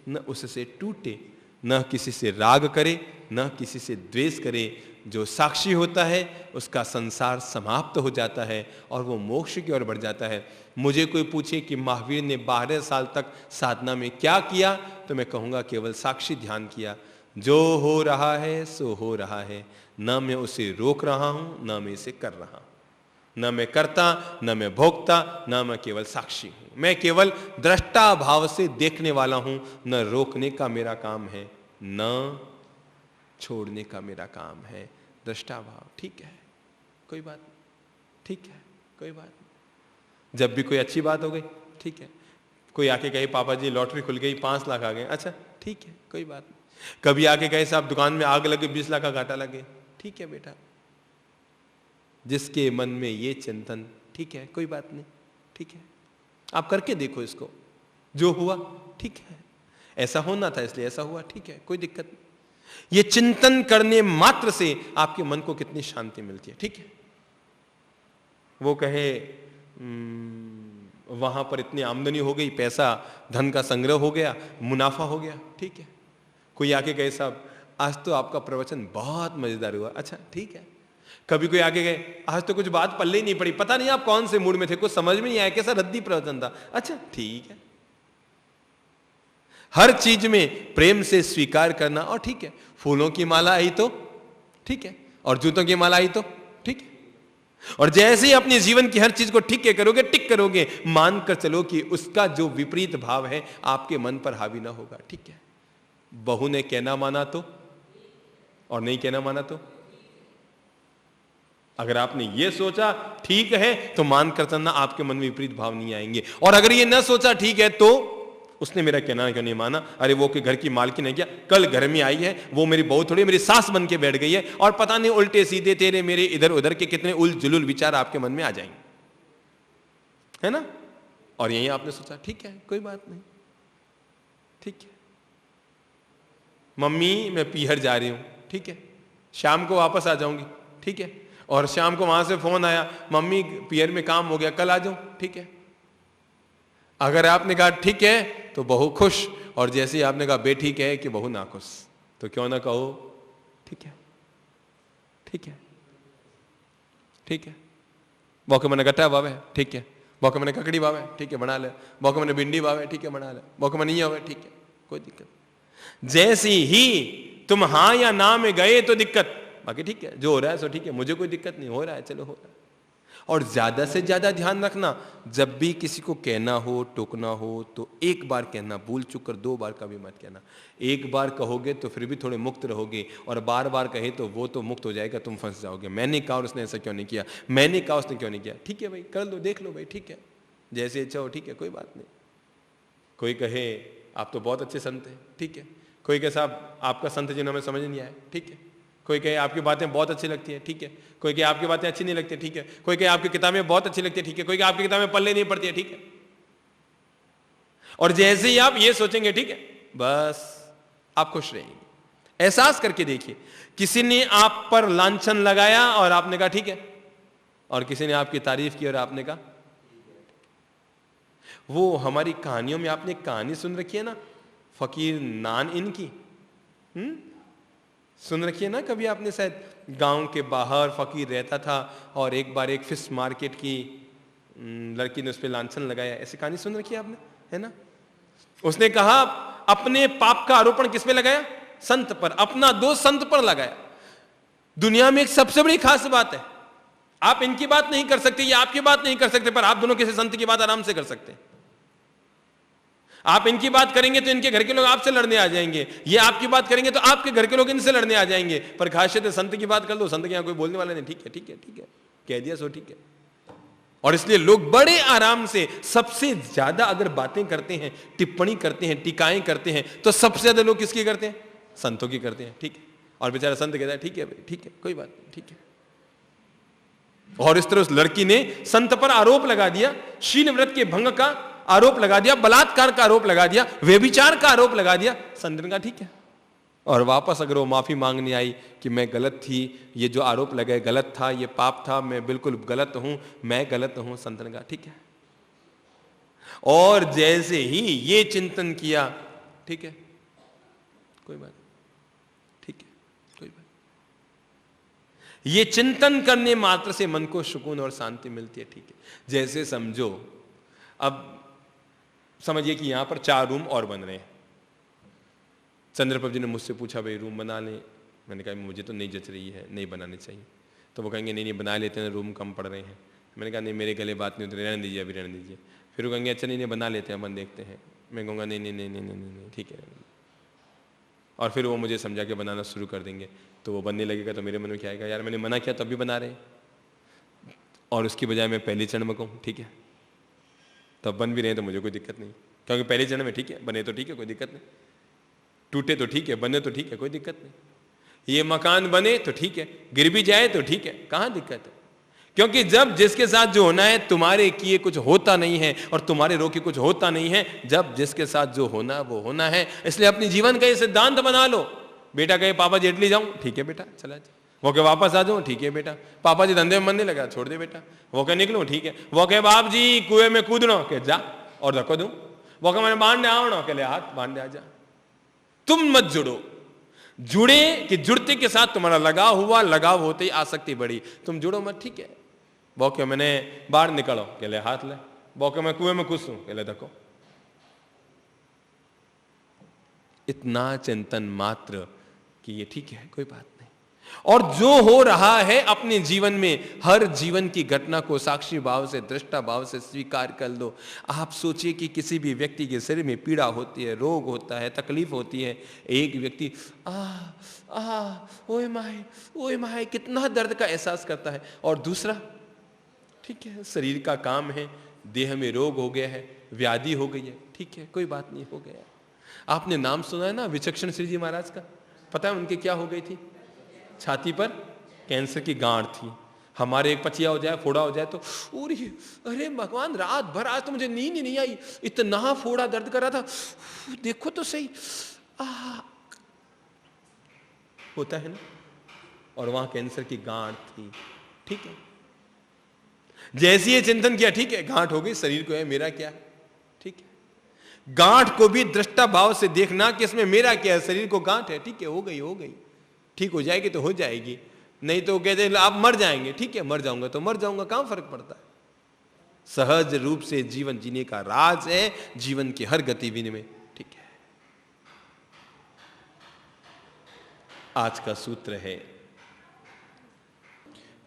न उससे टूटे, न किसी से राग करे न किसी से द्वेष करे। जो साक्षी होता है उसका संसार समाप्त हो जाता है और वो मोक्ष की ओर बढ़ जाता है। मुझे कोई पूछे कि महावीर ने 12 साल तक साधना में क्या किया, तो मैं कहूँगा केवल साक्षी ध्यान किया। जो हो रहा है सो हो रहा है, न मैं उसे रोक रहा हूँ न मैं इसे कर रहा हूँ, न मैं करता न मैं भोगता, न मैं केवल साक्षी हूँ। मैं केवल दृष्टा भाव से देखने वाला हूँ। न रोकने का मेरा काम है न छोड़ने का मेरा काम है। दृष्टा भाव, ठीक है कोई बात नहीं, ठीक है कोई बात नहीं। जब भी कोई अच्छी बात हो गई, ठीक है। कोई आके कहे पापा जी लॉटरी खुल गई 5 लाख आ गए, अच्छा ठीक है कोई बात नहीं। कभी आके कहे साहब दुकान में आग लगे 20 लाख का घाटा लगे, ठीक है बेटा। जिसके मन में ये चिंतन, ठीक है कोई बात नहीं, ठीक है आप करके देखो इसको, जो हुआ ठीक है, ऐसा होना था इसलिए ऐसा हुआ, ठीक है कोई दिक्कत नहीं। ये चिंतन करने मात्र से आपके मन को कितनी शांति मिलती है, ठीक है। वो कहे वहां पर इतनी आमदनी हो गई, पैसा धन का संग्रह हो गया, मुनाफा हो गया, ठीक है। कोई आके कहे साहब आज तो आपका प्रवचन बहुत मजेदार हुआ, अच्छा ठीक है। कभी कोई आके गए आज तो कुछ बात पल्ले ही नहीं पड़ी, पता नहीं आप कौन से मूड में थे, कुछ समझ में नहीं आया, कैसा रद्दी प्रवचन था, अच्छा ठीक है। हर चीज में प्रेम से स्वीकार करना, और ठीक है फूलों की माला आई तो ठीक है, और जूतों की माला आई तो ठीक है। और जैसे ही अपने जीवन की हर चीज को ठीक है करोगे, टिक करोगे, मानकर चलो कि उसका जो विपरीत भाव है आपके मन पर हावी ना होगा, ठीक है। बहू ने कहना माना तो, और नहीं कहना माना तो, अगर आपने ये सोचा ठीक है तो मानकर चलना, आपके मन में विपरीत भाव नहीं आएंगे। और अगर ये न सोचा ठीक है तो उसने मेरा कहना क्यों नहीं माना, अरे वो के घर की मालकिन है क्या, कल घर में आई है, वो मेरी बहू थोड़ी मेरी सास बन के बैठ गई है, और पता नहीं उल्टे सीधे तेरे मेरे इधर उधर के कितने उल जुलुल विचार आपके मन में आ जाएंगे, है ना। और यही आपने सोचा ठीक है कोई बात नहीं, ठीक है। मम्मी मैं पीहर जा रही हूं, ठीक है, शाम को वापस आ जाऊंगी, ठीक है। और शाम को वहां से फोन आया, मम्मी पीहर में काम हो गया, कल आ जाऊं, ठीक है। अगर आपने कहा ठीक है तो बहू खुश, और जैसे ही आपने कहा बेटी कहे कि बहू ना खुश, तो क्यों ना कहो ठीक है, ठीक है, ठीक है। बौके मैंने गट्टा बावे, ठीक है। बौके मैंने ककड़ी बावे, ठीक है बना ले। बौके मैंने भिंडी बावे, ठीक है बना ले। बौके मैंने ये बावे, ठीक है कोई दिक्कत। जैसी ही तुम हां या ना में गए तो दिक्कत, बाकी ठीक है जो हो रहा है सो ठीक है, मुझे कोई दिक्कत नहीं, हो रहा है चलो हो रहा है। और ज्यादा से ज्यादा ध्यान रखना, जब भी किसी को कहना हो टोकना हो तो एक बार कहना, भूल चूक कर 2 बार कभी मत कहना। एक बार कहोगे तो फिर भी थोड़े मुक्त रहोगे, और बार बार कहे तो वो तो मुक्त हो जाएगा, तुम फंस जाओगे। मैंने कहा और उसने ऐसा क्यों नहीं किया, मैंने कहा उसने क्यों नहीं किया, ठीक है भाई कर लो, देख लो भाई, ठीक है जैसे इच्छा हो, ठीक है कोई बात नहीं। कोई कहे आप तो बहुत अच्छे संत हैं, ठीक है। कोई कहे साहब आपका संत जी हमें समझ नहीं आया, ठीक है। कोई कहे आपकी बातें बहुत अच्छी लगती है, ठीक है। कोई कहे आपकी बातें अच्छी नहीं लगती, ठीक है। कोई कहे आपकी किताबें बहुत अच्छी लगती है, ठीक है। कोई कहे आपकी किताबें पल्ले नहीं पड़ती है, ठीक है। और जैसे ही आप ये सोचेंगे ठीक है, बस आप खुश रहेंगे। एहसास करके देखिए, किसी ने आप पर लांछन लगाया और आपने कहा ठीक है, और किसी ने आपकी तारीफ की और आपने कहा। वो हमारी कहानियों में आपने कहानी सुन रखी है ना, फकीर नान इनकी, सुन रखी है ना कभी आपने, शायद गांव के बाहर फकीर रहता था और एक बार एक फिश मार्केट की लड़की ने उस पर लांछन लगाया, ऐसी कहानी सुन रखी है आपने, है ना। उसने कहा अपने पाप का आरोपण किस पे लगाया, संत पर, अपना दोष संत पर लगाया। दुनिया में एक सबसे बड़ी खास बात है, आप इनकी बात नहीं कर सकते, ये आपकी बात नहीं कर सकते, पर आप दोनों किसी संत की बात आराम से कर सकते हैं। आप इनकी बात करेंगे तो इनके घर के लोग आपसे लड़ने आ जाएंगे, ये आपकी बात करेंगे तो आपके घर के लोग इनसे लड़ने आ जाएंगे। पर खासियत है संत की बात कर लो, संत के यहां कोई बोलने वाला नहीं, ठीक है ठीक है ठीक है, कह दिया सो ठीक है। और इसलिए लोग बड़े आराम से, सबसे ज्यादा अगर बातें करते हैं, टिप्पणी करते हैं, टीकाएं करते हैं, तो सबसे ज्यादा लोग किसकी करते हैं? संतों की करते हैं, ठीक है। और बेचारा संत कहता है ठीक है भाई, ठीक है, कोई बात नहीं, ठीक है। और इस तरह उस लड़की ने संत पर आरोप लगा दिया, शील व्रत के भंग का आरोप लगा दिया, बलात्कार का आरोप लगा दिया, व्यभिचार का आरोप लगा दिया। संत ने कहा ठीक है। और वापस अगर वो माफी मांगने आई कि मैं गलत थी, ये जो आरोप लगाए गलत था, ये पाप था, मैं बिल्कुल गलत हूं, मैं गलत हूं, संत ने कहा ठीक है। और जैसे ही ये चिंतन किया, ठीक है कोई बात, ठीक है कोई बात, ये चिंतन करने मात्र से मन को सुकून और शांति मिलती है, ठीक है। जैसे समझो, अब समझिए कि यहां पर 4 रूम और बन रहे हैं। चंद्रप्रभ जी ने मुझसे पूछा भाई रूम बना लें, मैंने कहा मुझे तो नहीं जच रही है, नहीं बनानी चाहिए। तो वो कहेंगे नहीं नहीं बना लेते हैं, रूम कम पड़ रहे हैं। मैंने कहा नहीं मेरे गले बात नहीं उतरी, रहने दीजिए अभी, रहने दीजिए। फिर वो कहेंगे अच्छा नहीं नहीं बना लेते हैं, अपन देखते हैं। मैं कहूँगा नहीं नहीं नहीं नहीं नहीं नहीं ठीक है। और फिर वो मुझे समझा के बनाना शुरू कर देंगे, तो वो बनने लगेगा तो मेरे मन में क्या आएगा, यार मैंने मना किया तब भी बना रहे, और उसकी बजाय मैं पहली चरण में कहूँ ठीक है, तब बन भी रहे तो मुझे कोई दिक्कत नहीं, क्योंकि पहले चरण में ठीक है, बने तो ठीक है कोई दिक्कत नहीं, टूटे तो ठीक है, बने तो ठीक है कोई दिक्कत नहीं, ये मकान बने तो ठीक है, गिर भी जाए तो ठीक है, कहां दिक्कत है। क्योंकि जब जिसके साथ जो होना है, तुम्हारे किए कुछ होता नहीं है और तुम्हारे रोके कुछ होता नहीं है। जब जिसके साथ जो होना है वो होना है। इसलिए अपनी जीवन का ये सिद्धांत बना लो। बेटा कहे पापा जी इटली जाऊं, ठीक है बेटा चला जा। वो कहे वापस आ जाऊं, ठीक है बेटा। पापा जी धंधे में मन नहीं लगा, छोड़ दे बेटा। वो कहे निकलूं, ठीक है। वो कहे बाप जी कुएं में कूदना, के जा और धक्को दूं। वो कहे मैंने बांधने आवना, के ले हाथ बांधने आ जा। तुम मत जुड़ो, जुड़े कि जुड़ते के साथ तुम्हारा लगाव हुआ, लगाव होते ही आसक्ति बढ़ी, तुम जुड़ो मत, ठीक है। वो कहे मैंने बाहर निकलो, के ले हाथ ले। वो कहे मैं कुएं में घुसूं, के ले धक्को। इतना चिंतन मात्र कि ये ठीक है कोई बात नहीं। और जो हो रहा है अपने जीवन में, हर जीवन की घटना को साक्षी भाव से, दृष्टा भाव से स्वीकार कर लो। आप सोचिए कि किसी भी व्यक्ति के शरीर में पीड़ा होती है, रोग होता है, तकलीफ होती है। एक व्यक्ति ओए माय कितना दर्द का एहसास करता है, और दूसरा ठीक है शरीर का काम है, देह में रोग हो गया है, व्याधि हो गई है, ठीक है कोई बात नहीं, हो गया। आपने नाम सुना है ना विचक्षण श्री जी महाराज का? पता है उनके क्या हो गई थी? छाती पर कैंसर की गांठ थी। हमारे एक पचिया हो जाए, फोड़ा हो जाए तो अरे भगवान रात भर आज तो मुझे नींद ही नहीं आई, इतना फोड़ा दर्द कर रहा था, देखो तो सही होता है ना। और वहां कैंसर की गांठ थी, ठीक है। जैसे ये चिंतन किया, ठीक है गांठ हो गई, शरीर को है, मेरा क्या है, ठीक है। गांठ को भी दृष्टा भाव से देखना कि इसमें मेरा क्या है, शरीर को गांठ है, ठीक है हो गई, ठीक हो जाएगी तो हो जाएगी, नहीं तो कहते आप मर जाएंगे, ठीक है मर जाऊंगा तो मर जाऊंगा, कहां फर्क पड़ता है। सहज रूप से जीवन जीने का राज है जीवन की हर गतिविधि में, ठीक है। आज का सूत्र है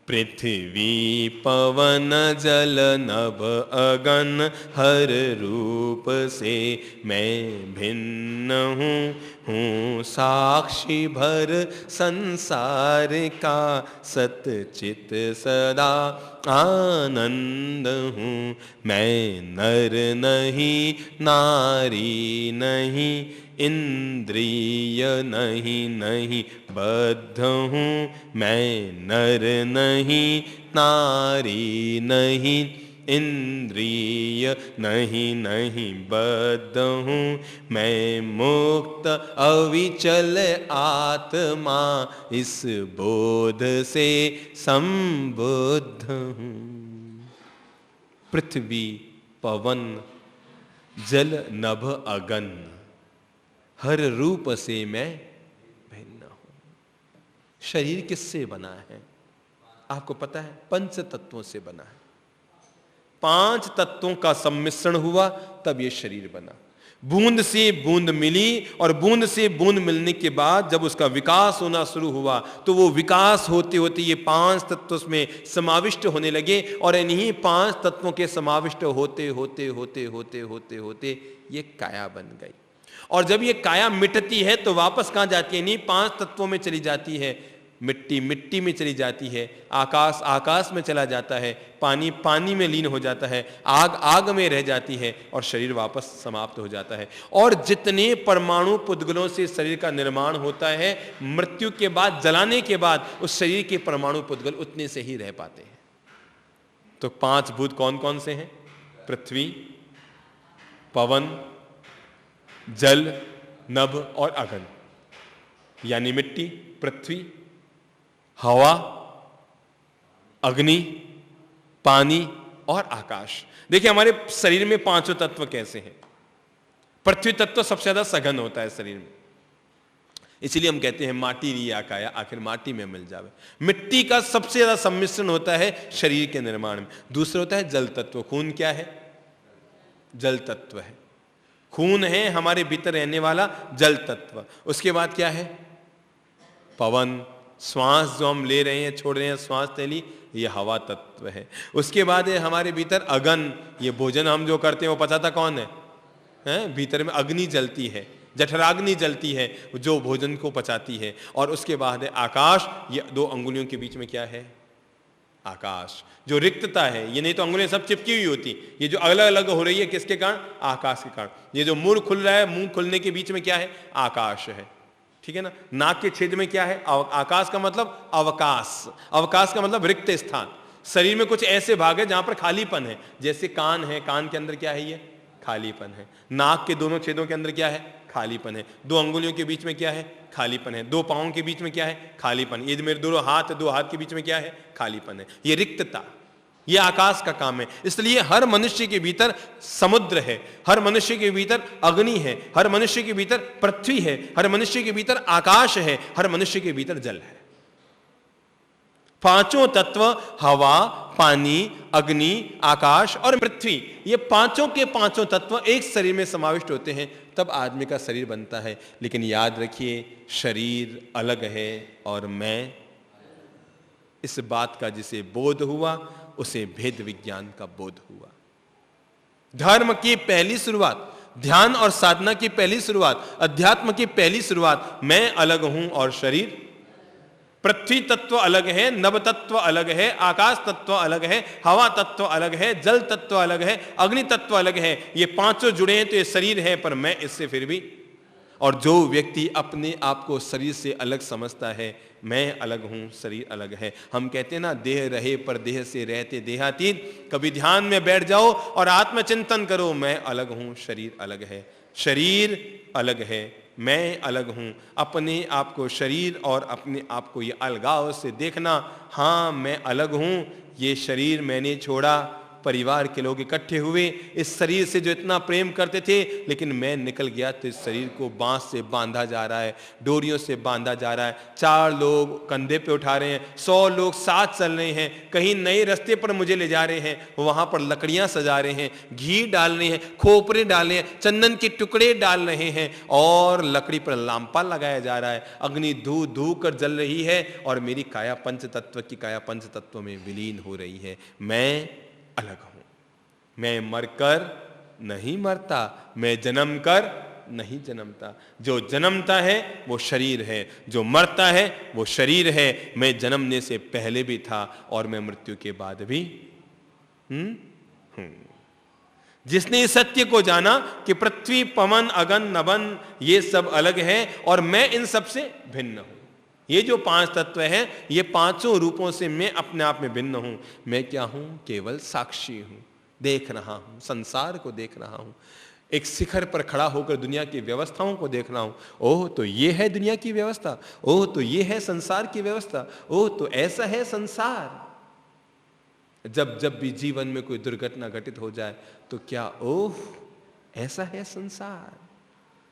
पृथ्वी पवन जल नभ अगन हर रूप से मैं भिन्न हूँ साक्षी भर संसार का सतचित सदा आनंद हूँ। मैं नर नहीं नारी नहीं इंद्रिय नहीं बद्ध हूँ। मैं नर नहीं नारी नहीं इंद्रिय नहीं बद्ध हूँ। मैं मुक्त अविचल आत्मा इस बोध से संबुद्ध हूँ। पृथ्वी पवन जल नभ अगन हर रूप से मैं भिन्न हूं। शरीर किससे बना है आपको पता है? पंच तत्वों से बना है। 5 तत्वों का सम्मिश्रण हुआ तब ये शरीर बना। बूंद से बूंद मिली और बूंद से बूंद मिलने के बाद जब उसका विकास होना शुरू हुआ तो वो विकास होते होते ये 5 तत्व उसमें समाविष्ट होने लगे और इन्हीं 5 तत्वों के समाविष्ट होते होते होते होते होते होते ये काया बन गई। और जब ये काया मिटती है तो वापस कहां जाती है? इन्हीं 5 तत्वों में चली जाती है। मिट्टी मिट्टी में चली जाती है, आकाश आकाश में चला जाता है, पानी पानी में लीन हो जाता है, आग आग में रह जाती है और शरीर वापस समाप्त हो जाता है। और जितने परमाणु पुद्गलों से शरीर का निर्माण होता है, मृत्यु के बाद, जलाने के बाद उस शरीर के परमाणु पुद्गल उतने से ही रह पाते हैं। तो 5 भूत कौन कौन से हैं? पृथ्वी, पवन, जल, नभ और अग्नि। यानी मिट्टी, पृथ्वी, हवा, अग्नि, पानी और आकाश। देखिए हमारे शरीर में 5 तत्व कैसे हैं। पृथ्वी तत्व सबसे ज्यादा सघन होता है शरीर में, इसीलिए हम कहते हैं माटी रिया काया, आखिर माटी में मिल जावे। मिट्टी का सबसे ज्यादा सम्मिश्रण होता है शरीर के निर्माण में। दूसरा होता है जल तत्व। खून क्या है? जल तत्व है। खून है हमारे भीतर रहने वाला जल तत्व। उसके बाद क्या है? पवन, श्वास जो हम ले रहे हैं, छोड़ रहे हैं, श्वास थैली, ये हवा तत्व है। उसके बाद है हमारे भीतर अगन, ये भोजन हम जो करते हैं वो पचाता कौन है? भीतर में अग्नि जलती है, जठराग्नि जलती है जो भोजन को पचाती है। और उसके बाद है आकाश, ये 2 अंगुलियों के बीच में क्या है? आकाश। जो रिक्तता है, ये नहीं तो अंगुलियां सब चिपकी हुई होती, ये जो अलग अलग हो रही है किसके कारण? आकाश के कारण। ये जो मुंह खुल रहा है, मुंह खुलने के बीच में क्या है? आकाश है। ठीक है ना? नाक के छेद में क्या है? आकाश का मतलब अवकाश। अवकाश का मतलब रिक्त स्थान। शरीर में कुछ ऐसे भाग है जहां पर खालीपन है, जैसे कान है, कान के अंदर क्या है? ये खालीपन है। नाक के दोनों छेदों के अंदर क्या है? खालीपन है। 2 अंगुलियों के बीच में क्या है? खालीपन है। 2 पांवों के बीच में क्या है? खालीपन। ये मेरे 2 हाथ, 2 हाथ के बीच में क्या है? खालीपन है। ये रिक्तता, ये आकाश का काम है। इसलिए हर मनुष्य के भीतर समुद्र है, हर मनुष्य के भीतर अग्नि है, हर मनुष्य के भीतर पृथ्वी है, हर मनुष्य के भीतर आकाश है, हर मनुष्य के भीतर जल है। 5 तत्व हवा, पानी, अग्नि, आकाश और पृथ्वी, ये 5 के 5 तत्व एक शरीर में समाविष्ट होते हैं, तब आदमी का शरीर बनता है। लेकिन याद रखिए, शरीर अलग है और मैं, इस बात का जिसे बोध हुआ उसे भेद विज्ञान का बोध हुआ। धर्म की पहली शुरुआत, ध्यान और साधना की पहली शुरुआत, अध्यात्म की पहली शुरुआत, मैं अलग हूं और शरीर। पृथ्वी तत्व अलग है, नभ तत्व अलग है, आकाश तत्व अलग है, हवा तत्व अलग है, जल तत्व अलग है, अग्नि तत्व अलग है। ये 5 जुड़े हैं तो ये शरीर है, पर मैं इससे फिर भी। और जो व्यक्ति अपने आप को शरीर से अलग समझता है, मैं अलग हूं, शरीर अलग है। हम कहते हैं ना, देह रहे पर देह से रहते देहातीत। कभी ध्यान में बैठ जाओ और आत्मचिंतन करो, मैं अलग हूं, शरीर अलग है। शरीर अलग है, मैं अलग हूं। अपने आप को, शरीर और अपने आप को ये अलगाव से देखना। हाँ, मैं अलग हूं, ये शरीर मैंने छोड़ा, परिवार के लोग इकट्ठे हुए, इस शरीर से जो इतना प्रेम करते थे, लेकिन मैं निकल गया तो इस शरीर को बांस से बांधा जा रहा है, डोरियों से बांधा जा रहा है। 4 लोग कंधे पे उठा रहे हैं, 100 लोग साथ चल रहे हैं, कहीं नए रास्ते पर मुझे ले जा रहे हैं, वहां पर लकड़ियां सजा रहे हैं, घी डाल रहे हैं, खोपरे डाल रहे हैं, चंदन के टुकड़े डाल रहे हैं और लकड़ी पर लांपा लगाया जा रहा है। अग्नि धू धू कर जल रही है और मेरी काया पंच तत्व की काया पंच तत्व में विलीन हो रही है। मैं अलग हूं। मैं मरकर नहीं मरता, मैं जन्म कर नहीं जन्मता। जो जन्मता है वो शरीर है, जो मरता है वो शरीर है। मैं जन्मने से पहले भी था और मैं मृत्यु के बाद भी हूं। जिसने इस सत्य को जाना कि पृथ्वी, पवन, अगन, नभन ये सब अलग है और मैं इन सब से भिन्न हूं। ये जो 5 तत्व हैं, ये 5 रूपों से मैं अपने आप में भिन्न हूं। मैं क्या हूं? केवल साक्षी हूं, देख रहा हूं, संसार को देख रहा हूं, एक शिखर पर खड़ा होकर दुनिया की व्यवस्थाओं को देख रहा हूं। ओह, तो ये है दुनिया की व्यवस्था, ओह तो ये है संसार की व्यवस्था, ओह तो ऐसा है संसार। जब जब भी जीवन में कोई दुर्घटना घटित हो जाए तो क्या ओह ऐसा है संसार।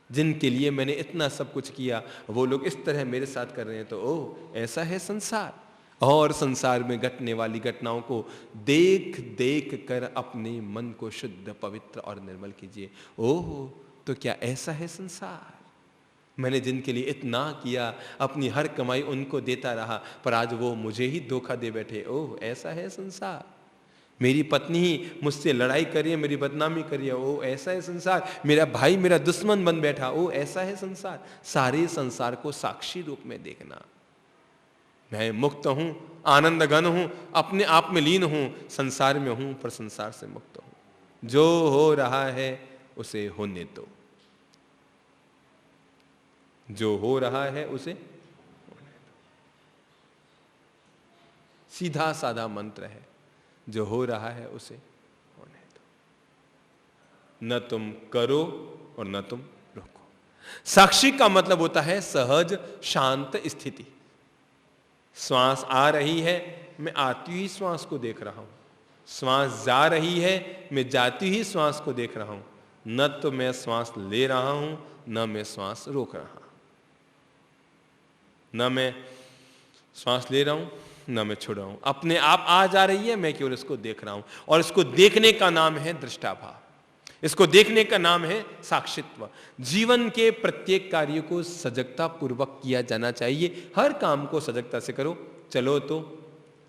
जिनके लिए मैंने इतना सब कुछ किया वो लोग इस तरह मेरे साथ कर रहे हैं, तो ओह ऐसा है संसार। और संसार में घटने वाली घटनाओं को देख देख कर अपने मन को शुद्ध, पवित्र और निर्मल कीजिए। ओह तो क्या ऐसा है संसार? मैंने जिनके लिए इतना किया, अपनी हर कमाई उनको देता रहा, पर आज वो मुझे ही धोखा दे बैठे। ओह, ऐसा है संसार। मेरी पत्नी ही मुझसे लड़ाई कर रही है, मेरी बदनामी कर रही है। ओह, ऐसा है संसार। मेरा भाई मेरा दुश्मन बन बैठा। ओह, ऐसा है संसार। सारे संसार को साक्षी रूप में देखना। मैं मुक्त हूं, आनंद घन हूं, अपने आप में लीन हूं, संसार में हूं पर संसार से मुक्त हूं। जो हो रहा है उसे होने दो, जो हो रहा है उसे होने दो। सीधा साधा मंत्र है, जो हो रहा है उसे होने दो। न तुम करो और न तुम रोको। साक्षी का मतलब होता है सहज शांत स्थिति। श्वास आ रही है, मैं आती हुई श्वास को देख रहा हूं। श्वास जा रही है, मैं जाती हुई श्वास को देख रहा हूं। न तो मैं श्वास ले रहा हूं, न मैं श्वास रोक रहा हूं। न मैं श्वास ले रहा हूं, न मैं छोड़ रहा हूं। अपने आप आ जा रही है, मैं केवल इसको देख रहा हूं। और इसको देखने का नाम है दृष्टाभाव। इसको देखने का नाम है साक्षित्व। जीवन के प्रत्येक कार्य को सजगता पूर्वक किया जाना चाहिए। हर काम को सजगता से करो। चलो तो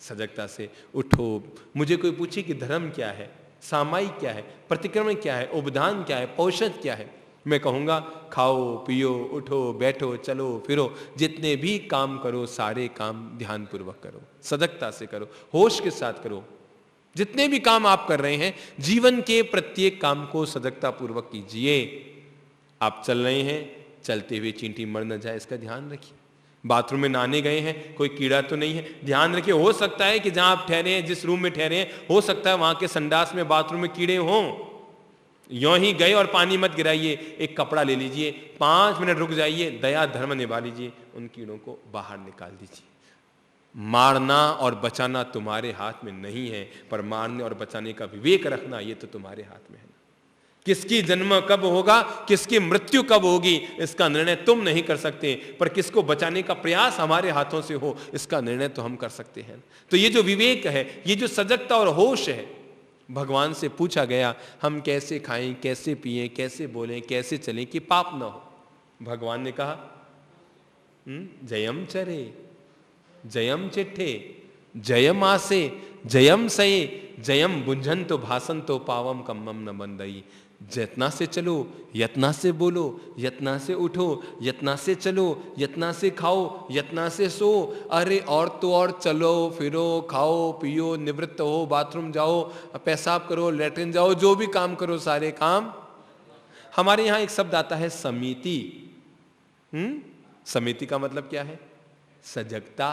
सजगता से उठो। मुझे कोई पूछे कि धर्म क्या है, सामायिक क्या है, प्रतिक्रमण क्या है, उपदान क्या है, पौषध क्या है, मैं कहूंगा खाओ पियो उठो बैठो चलो फिरो, जितने भी काम करो सारे काम ध्यान पूर्वक करो, सजगता से करो, होश के साथ करो। जितने भी काम आप कर रहे हैं, जीवन के प्रत्येक काम को सजगता पूर्वक कीजिए। आप चल रहे हैं, चलते हुए चींटी मर न जाए, इसका ध्यान रखिए। बाथरूम में नहाने गए हैं, कोई कीड़ा तो नहीं है, ध्यान रखिए। हो सकता है कि जहां आप ठहरे हैं, जिस रूम में ठहरे हैं, हो सकता है वहां के संडास में बाथरूम में कीड़े हों। यों ही गए और पानी मत गिराइए, एक कपड़ा ले लीजिए, 5 मिनट रुक जाइए, दया धर्म निभा लीजिए, उन कीड़ों को बाहर निकाल दीजिए। मारना और बचाना तुम्हारे हाथ में नहीं है, पर मारने और बचाने का विवेक रखना ये तो तुम्हारे हाथ में है। किसकी जन्म कब होगा, किसकी मृत्यु कब होगी, इसका निर्णय तुम नहीं कर सकते, पर किसको बचाने का प्रयास हमारे हाथों से हो, इसका निर्णय तो हम कर सकते हैं। तो ये जो विवेक है, ये जो सजगता और होश है, भगवान से पूछा गया हम कैसे खाएं, कैसे पिएं, कैसे बोलें, कैसे चलें कि पाप ना हो। भगवान ने कहा जयम चरे, जयम चिट्ठे, जयम आसे, जयम सये, जयम बुंझन तो भासन तो पावम कम्मम न बंदई। यत्ना से चलो, यत्ना से बोलो, यत्ना से उठो, यत्ना से चलो, यत्ना से खाओ, यत्ना से सो। अरे और तो और चलो फिरो, खाओ पियो, निवृत्त हो, बाथरूम जाओ, पेशाब करो, लेटरिन जाओ, जो भी काम करो सारे काम। हमारे यहां एक शब्द आता है समिति। समिति का मतलब क्या है? सजगता,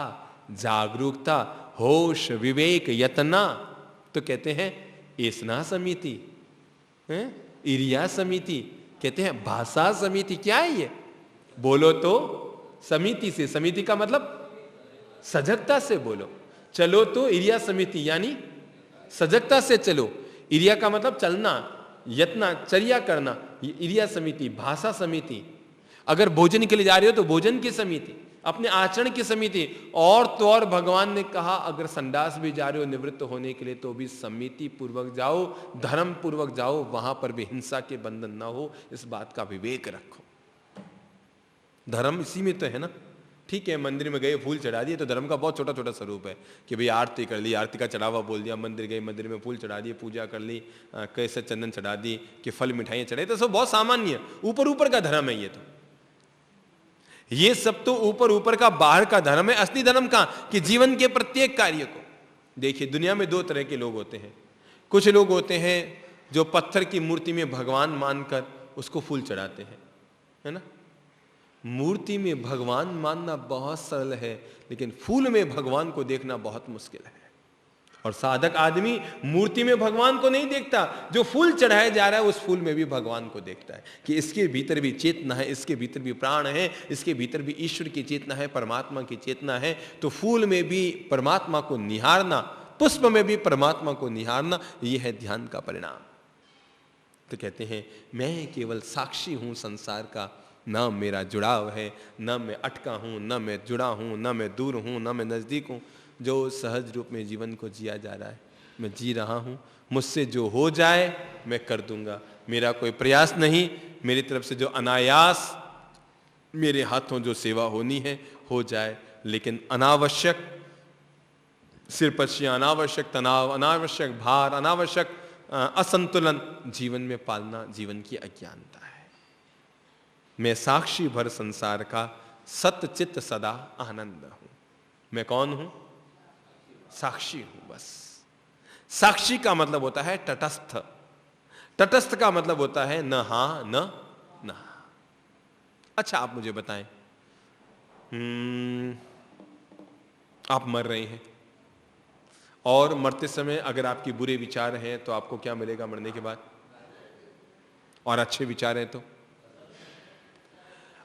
जागरूकता, होश, विवेक, यतना। तो कहते हैं एसना समिति, इरिया समिति, कहते हैं भाषा समिति। क्या है ये? बोलो तो समिति से, समिति का मतलब सजगता से बोलो। चलो तो इरिया समिति, यानी सजगता से चलो। इरिया का मतलब चलना, यत्ना, चर्या करना। इरिया समिति, भाषा समिति। अगर भोजन के लिए जा रहे हो तो भोजन की समिति, अपने आचरण की समिति। और तो और भगवान ने कहा अगर संडास भी जा रहे हो निवृत्त होने के लिए तो भी समिति पूर्वक जाओ, धर्म पूर्वक जाओ, वहां पर भी हिंसा के बंधन ना हो, इस बात का विवेक रखो। धर्म इसी में तो है ना। ठीक है, मंदिर में गए फूल चढ़ा दिए तो धर्म का बहुत छोटा छोटा स्वरूप है कि भाई आरती कर ली, आरती का चढ़ावा बोल दिया, मंदिर गए, मंदिर में फूल चढ़ा दिए, पूजा कर ली, कैसे चंदन चढ़ा दी, कि फल मिठाइयां चढ़ाई, तो सब बहुत सामान्य ऊपर ऊपर का धर्म है। ये सब तो ऊपर ऊपर का, बाहर का धर्म है। असली धर्म का कि जीवन के प्रत्येक कार्य को देखिए। दुनिया में 2 तरह के लोग होते हैं। कुछ लोग होते हैं जो पत्थर की मूर्ति में भगवान मानकर उसको फूल चढ़ाते हैं, है ना। मूर्ति में भगवान मानना बहुत सरल है, लेकिन फूल में भगवान को देखना बहुत मुश्किल है। और साधक आदमी मूर्ति में भगवान को नहीं देखता, जो फूल चढ़ाया जा रहा है उस फूल में भी भगवान को देखता है कि इसके भीतर भी चेतना है, इसके भीतर भी प्राण है, इसके भीतर भी ईश्वर की चेतना है, परमात्मा की चेतना है। तो फूल में भी परमात्मा को निहारना, पुष्प में भी परमात्मा को निहारना, यह है ध्यान का परिणाम। तो कहते हैं मैं केवल साक्षी हूं संसार का, न मेरा जुड़ाव है, न मैं अटका हूं, न मैं जुड़ा हूं, न मैं दूर हूं, न मैं नजदीक हूं। जो सहज रूप में जीवन को जिया जा रहा है, मैं जी रहा हूं। मुझसे जो हो जाए मैं कर दूंगा। मेरा कोई प्रयास नहीं, मेरी तरफ से जो अनायास मेरे हाथों जो सेवा होनी है हो जाए, लेकिन अनावश्यक सिर पशियां, अनावश्यक तनाव, अनावश्यक भार, अनावश्यक असंतुलन जीवन में पालना जीवन की अज्ञानता है। मैं साक्षी भर संसार का सतचित सदा आनंद हूं। मैं कौन हूं? साक्षी हूं बस। साक्षी का मतलब होता है तटस्थ। तटस्थ का मतलब होता है न हां न ना। अच्छा आप मुझे बताएं, आप मर रहे हैं और मरते समय अगर आपके बुरे विचार हैं तो आपको क्या मिलेगा मरने के बाद? और अच्छे विचार हैं तो?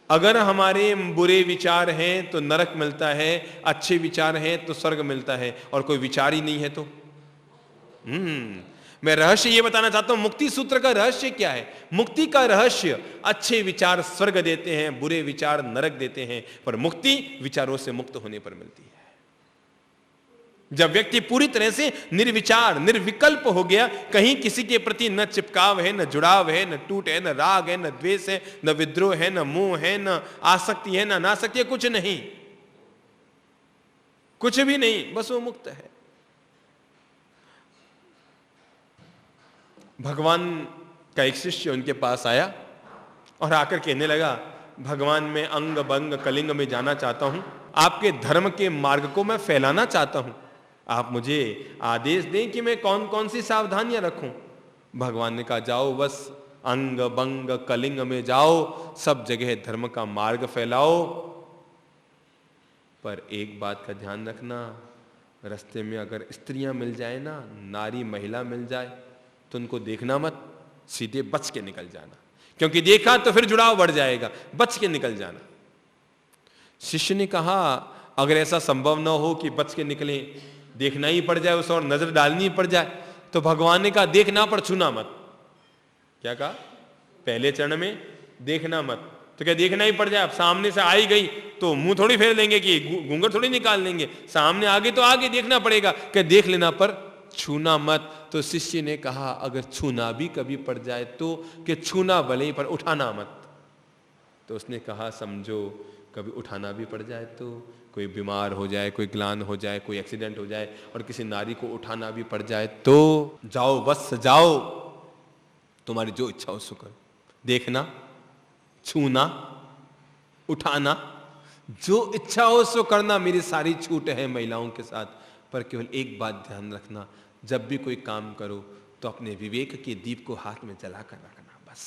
अगर हमारे बुरे विचार हैं तो नरक मिलता है, अच्छे विचार हैं तो स्वर्ग मिलता है, और कोई विचार ही नहीं है तो? मैं रहस्य ये बताना चाहता हूं, मुक्ति सूत्र का रहस्य क्या है? मुक्ति का रहस्य अच्छे विचार स्वर्ग देते हैं, बुरे विचार नरक देते हैं, पर मुक्ति विचारों से मुक्त होने पर मिलती है। जब व्यक्ति पूरी तरह से निर्विचार निर्विकल्प हो गया, कहीं किसी के प्रति न चिपकाव है, न जुड़ाव है, न टूट है, न राग है, न द्वेष है, न विद्रोह है, न मोह है, न आसक्ति है, न अनासक्ति है, कुछ नहीं, कुछ भी नहीं, बस वो मुक्त है। भगवान का एक शिष्य उनके पास आया और आकर कहने लगा, भगवान मैं अंग बंग कलिंग में जाना चाहता हूं, आपके धर्म के मार्ग को मैं फैलाना चाहता हूं, आप मुझे आदेश दें कि मैं कौन कौन सी सावधानियां रखूं। भगवान ने कहा, जाओ बस अंग बंग कलिंग में जाओ, सब जगह धर्म का मार्ग फैलाओ, पर एक बात का ध्यान रखना, रास्ते में अगर स्त्रियां मिल जाए ना, नारी महिला मिल जाए तो उनको देखना मत, सीधे बच के निकल जाना, क्योंकि देखा तो फिर जुड़ाव बढ़ जाएगा, बच के निकल जाना। शिष्य ने कहा, अगर ऐसा संभव न हो कि बच के निकले, देखना ही पड़ जाए उस और नजर डालनी ही पड़ जाए, तो भगवान ने कहा देखना पर छूना मत। क्या कहा? पहले चरण में देखना मत, तो क्या देखना ही पड़ जाए? अब सामने से आई गई तो मुंह थोड़ी फेर लेंगे कि घूंघट थोड़ी निकाल लेंगे, सामने आगे तो आगे देखना पड़ेगा, क्या देख लेना पर छूना मत। तो शिष्य ने कहा, अगर छूना भी कभी पड़ जाए तो? कि छूना भले ही पर उठाना मत। तो उसने कहा, समझो कभी उठाना भी पड़ जाए तो, कोई बीमार हो जाए, कोई ग्लान हो जाए, कोई एक्सीडेंट हो जाए और किसी नारी को उठाना भी पड़ जाए तो जाओ बस जाओ, तुम्हारी जो इच्छा हो सो करो, देखना, छूना, उठाना, जो इच्छा हो सो करना, मेरी सारी छूट है महिलाओं के साथ। पर केवल एक बात ध्यान रखना, जब भी कोई काम करो तो अपने विवेक के दीप को हाथ में जला कर रखना, बस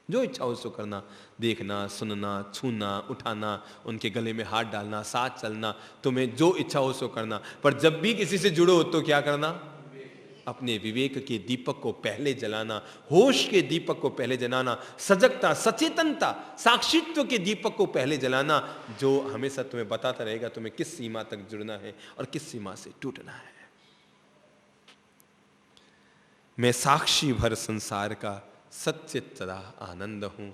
जो इच्छा हो सो करना, देखना, सुनना, छूना, उठाना, उनके गले में हाथ डालना, साथ चलना, तुम्हें जो इच्छा हो सो करना। पर जब भी किसी से जुड़ो तो क्या करना? अपने विवेक के दीपक को पहले जलाना, होश के दीपक को पहले जलाना, सजगता, सचेतनता, साक्षित्व के दीपक को पहले जलाना, जो हमेशा तुम्हें बताता रहेगा तुम्हें किस सीमा तक जुड़ना है और किस सीमा से टूटना है। मैं साक्षी भर संसार का सच्चित सदा आनंद हूं।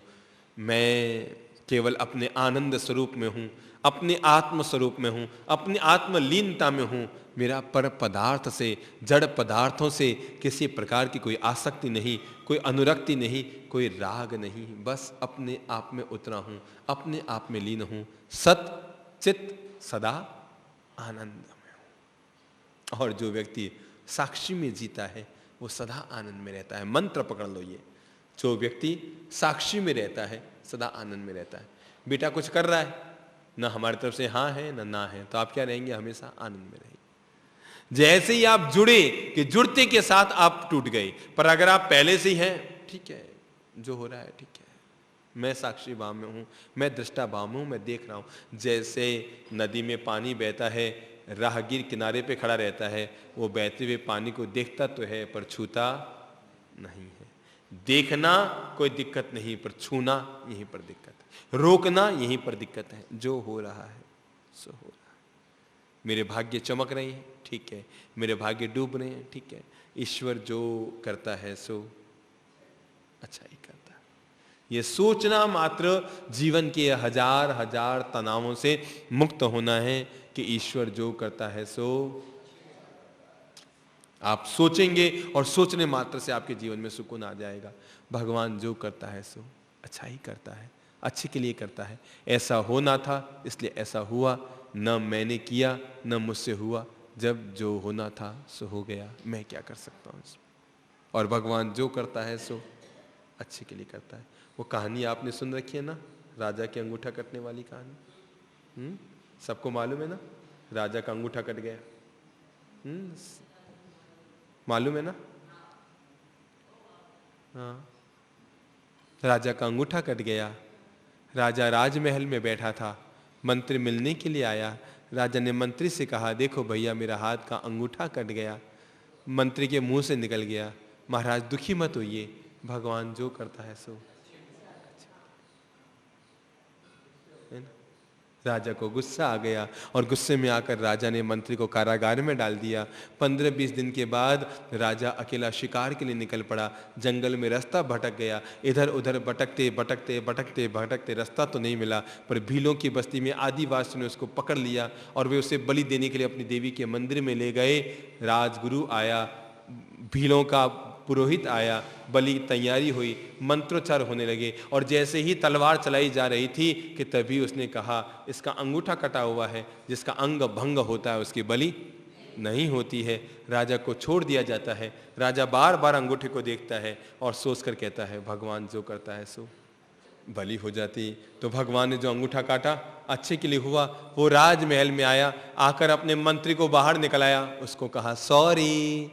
मैं केवल अपने आनंद स्वरूप में हूं, अपने आत्म स्वरूप में हूं, अपनी आत्मलीनता में हूं। मेरा पर पदार्थ से, जड़ पदार्थों से किसी प्रकार की कोई आसक्ति नहीं, कोई अनुरक्ति नहीं, कोई राग नहीं, बस अपने आप में उतरा हूं, अपने आप में लीन हूं, सत चित सदा आनंद में हूं। और जो व्यक्ति साक्षी में जीता है वो सदा आनंद में रहता है। मंत्र पकड़ लो ये, जो व्यक्ति साक्षी में रहता है सदा आनंद में रहता है। बेटा कुछ कर रहा है, ना हमारी तरफ से हाँ है ना है, तो आप क्या रहेंगे? हमेशा आनंद में रहेंगे। जैसे ही आप जुड़े कि जुड़ते के साथ आप टूट गए, पर अगर आप पहले से ही हैं, ठीक है जो हो रहा है ठीक है, मैं साक्षी भाव में हूं, मैं दृष्टा भाव में हूं, मैं देख रहा हूं। जैसे नदी में पानी बहता है, राहगीर किनारे पे खड़ा रहता है, वो बहते हुए पानी को देखता तो है पर छूता नहीं है। देखना कोई दिक्कत नहीं, पर छूना यहीं पर दिक्कत है, रोकना यहीं पर दिक्कत है। जो हो रहा है सो हो रहा है। मेरे भाग्य चमक रहे हैं, ठीक है, मेरे भाग्य डूब रहे हैं, ठीक है, ईश्वर जो करता है सो अच्छा ही करता है। ये सोचना मात्र जीवन के हजार हजार तनावों से मुक्त होना है कि ईश्वर जो करता है सो आप सोचेंगे और सोचने मात्र से आपके जीवन में सुकून आ जाएगा। भगवान जो करता है सो अच्छा ही करता है, अच्छे के लिए करता है। ऐसा होना था इसलिए ऐसा हुआ, न मैंने किया न मुझसे हुआ, जब जो होना था सो हो गया, मैं क्या कर सकता हूँ इसमें। और भगवान जो करता है सो अच्छे के लिए करता है। वो कहानी आपने सुन रखी है ना, राजा के अंगूठा कटने वाली कहानी, सबको मालूम है ना, राजा का अंगूठा कट गया, मालूम है ना। हाँ, राजा का अंगूठा कट गया। राजा राजमहल में बैठा था, मंत्री मिलने के लिए आया। राजा ने मंत्री से कहा, देखो भैया मेरा हाथ का अंगूठा कट गया। मंत्री के मुंह से निकल गया, महाराज दुखी मत होइए, भगवान जो करता है सो है ना। राजा को गुस्सा आ गया और गुस्से में आकर राजा ने मंत्री को कारागार में डाल दिया। 15-20 दिन के बाद राजा अकेला शिकार के लिए निकल पड़ा। जंगल में रास्ता भटक गया, इधर उधर भटकते भटकते भटकते भटकते रास्ता तो नहीं मिला, पर भीलों की बस्ती में आदिवासियों ने उसको पकड़ लिया और वे उसे बलि देने के लिए अपनी देवी के मंदिर में ले गए। राजगुरु आया, भीलों का पुरोहित आया, बलि तैयारी हुई, मंत्रोच्चार होने लगे और जैसे ही तलवार चलाई जा रही थी कि तभी उसने कहा, इसका अंगूठा कटा हुआ है, जिसका अंग भंग होता है उसकी बलि नहीं होती है। राजा को छोड़ दिया जाता है। राजा बार बार अंगूठे को देखता है और सोचकर कहता है, भगवान जो करता है सो बलि हो जाती। तो भगवान ने जो अंगूठा काटा अच्छे के लिए हुआ। वो राजमहल में आया, आकर अपने मंत्री को बाहर निकलाया, उसको कहा, सॉरी,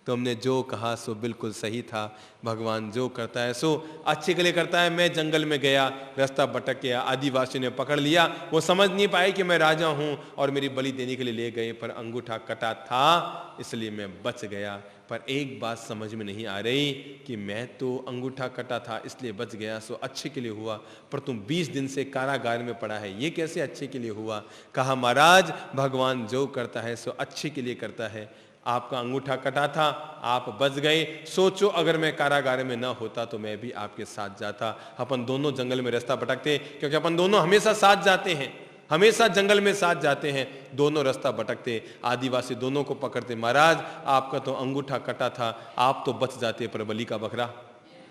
तुमने जो कहा सो बिल्कुल सही था। भगवान जो करता है सो अच्छे के लिए करता है। मैं जंगल में गया, रास्ता भटक गया, आदिवासियों ने पकड़ लिया, वो समझ नहीं पाए कि मैं राजा हूं और मेरी बलि देने के लिए ले गए, पर अंगूठा कटा था इसलिए मैं बच गया। पर एक बात समझ में नहीं आ रही कि मैं तो अंगूठा कटा था इसलिए बच गया सो अच्छे के लिए हुआ, पर तुम 20 दिन से कारागार में पड़ा है, ये कैसे अच्छे के लिए हुआ। कहा, महाराज भगवान जो करता है सो अच्छे के लिए करता है। आपका अंगूठा कटा था, आप बच गए। सोचो अगर मैं कारागार में ना होता तो मैं भी आपके साथ जाता, अपन दोनों जंगल में रास्ता भटकते, क्योंकि अपन दोनों हमेशा साथ जाते हैं, हमेशा जंगल में साथ जाते हैं, दोनों रास्ता भटकते, आदिवासी दोनों को पकड़ते। महाराज आपका तो अंगूठा कटा था, आप तो बच जाते, पर बलि का बकरा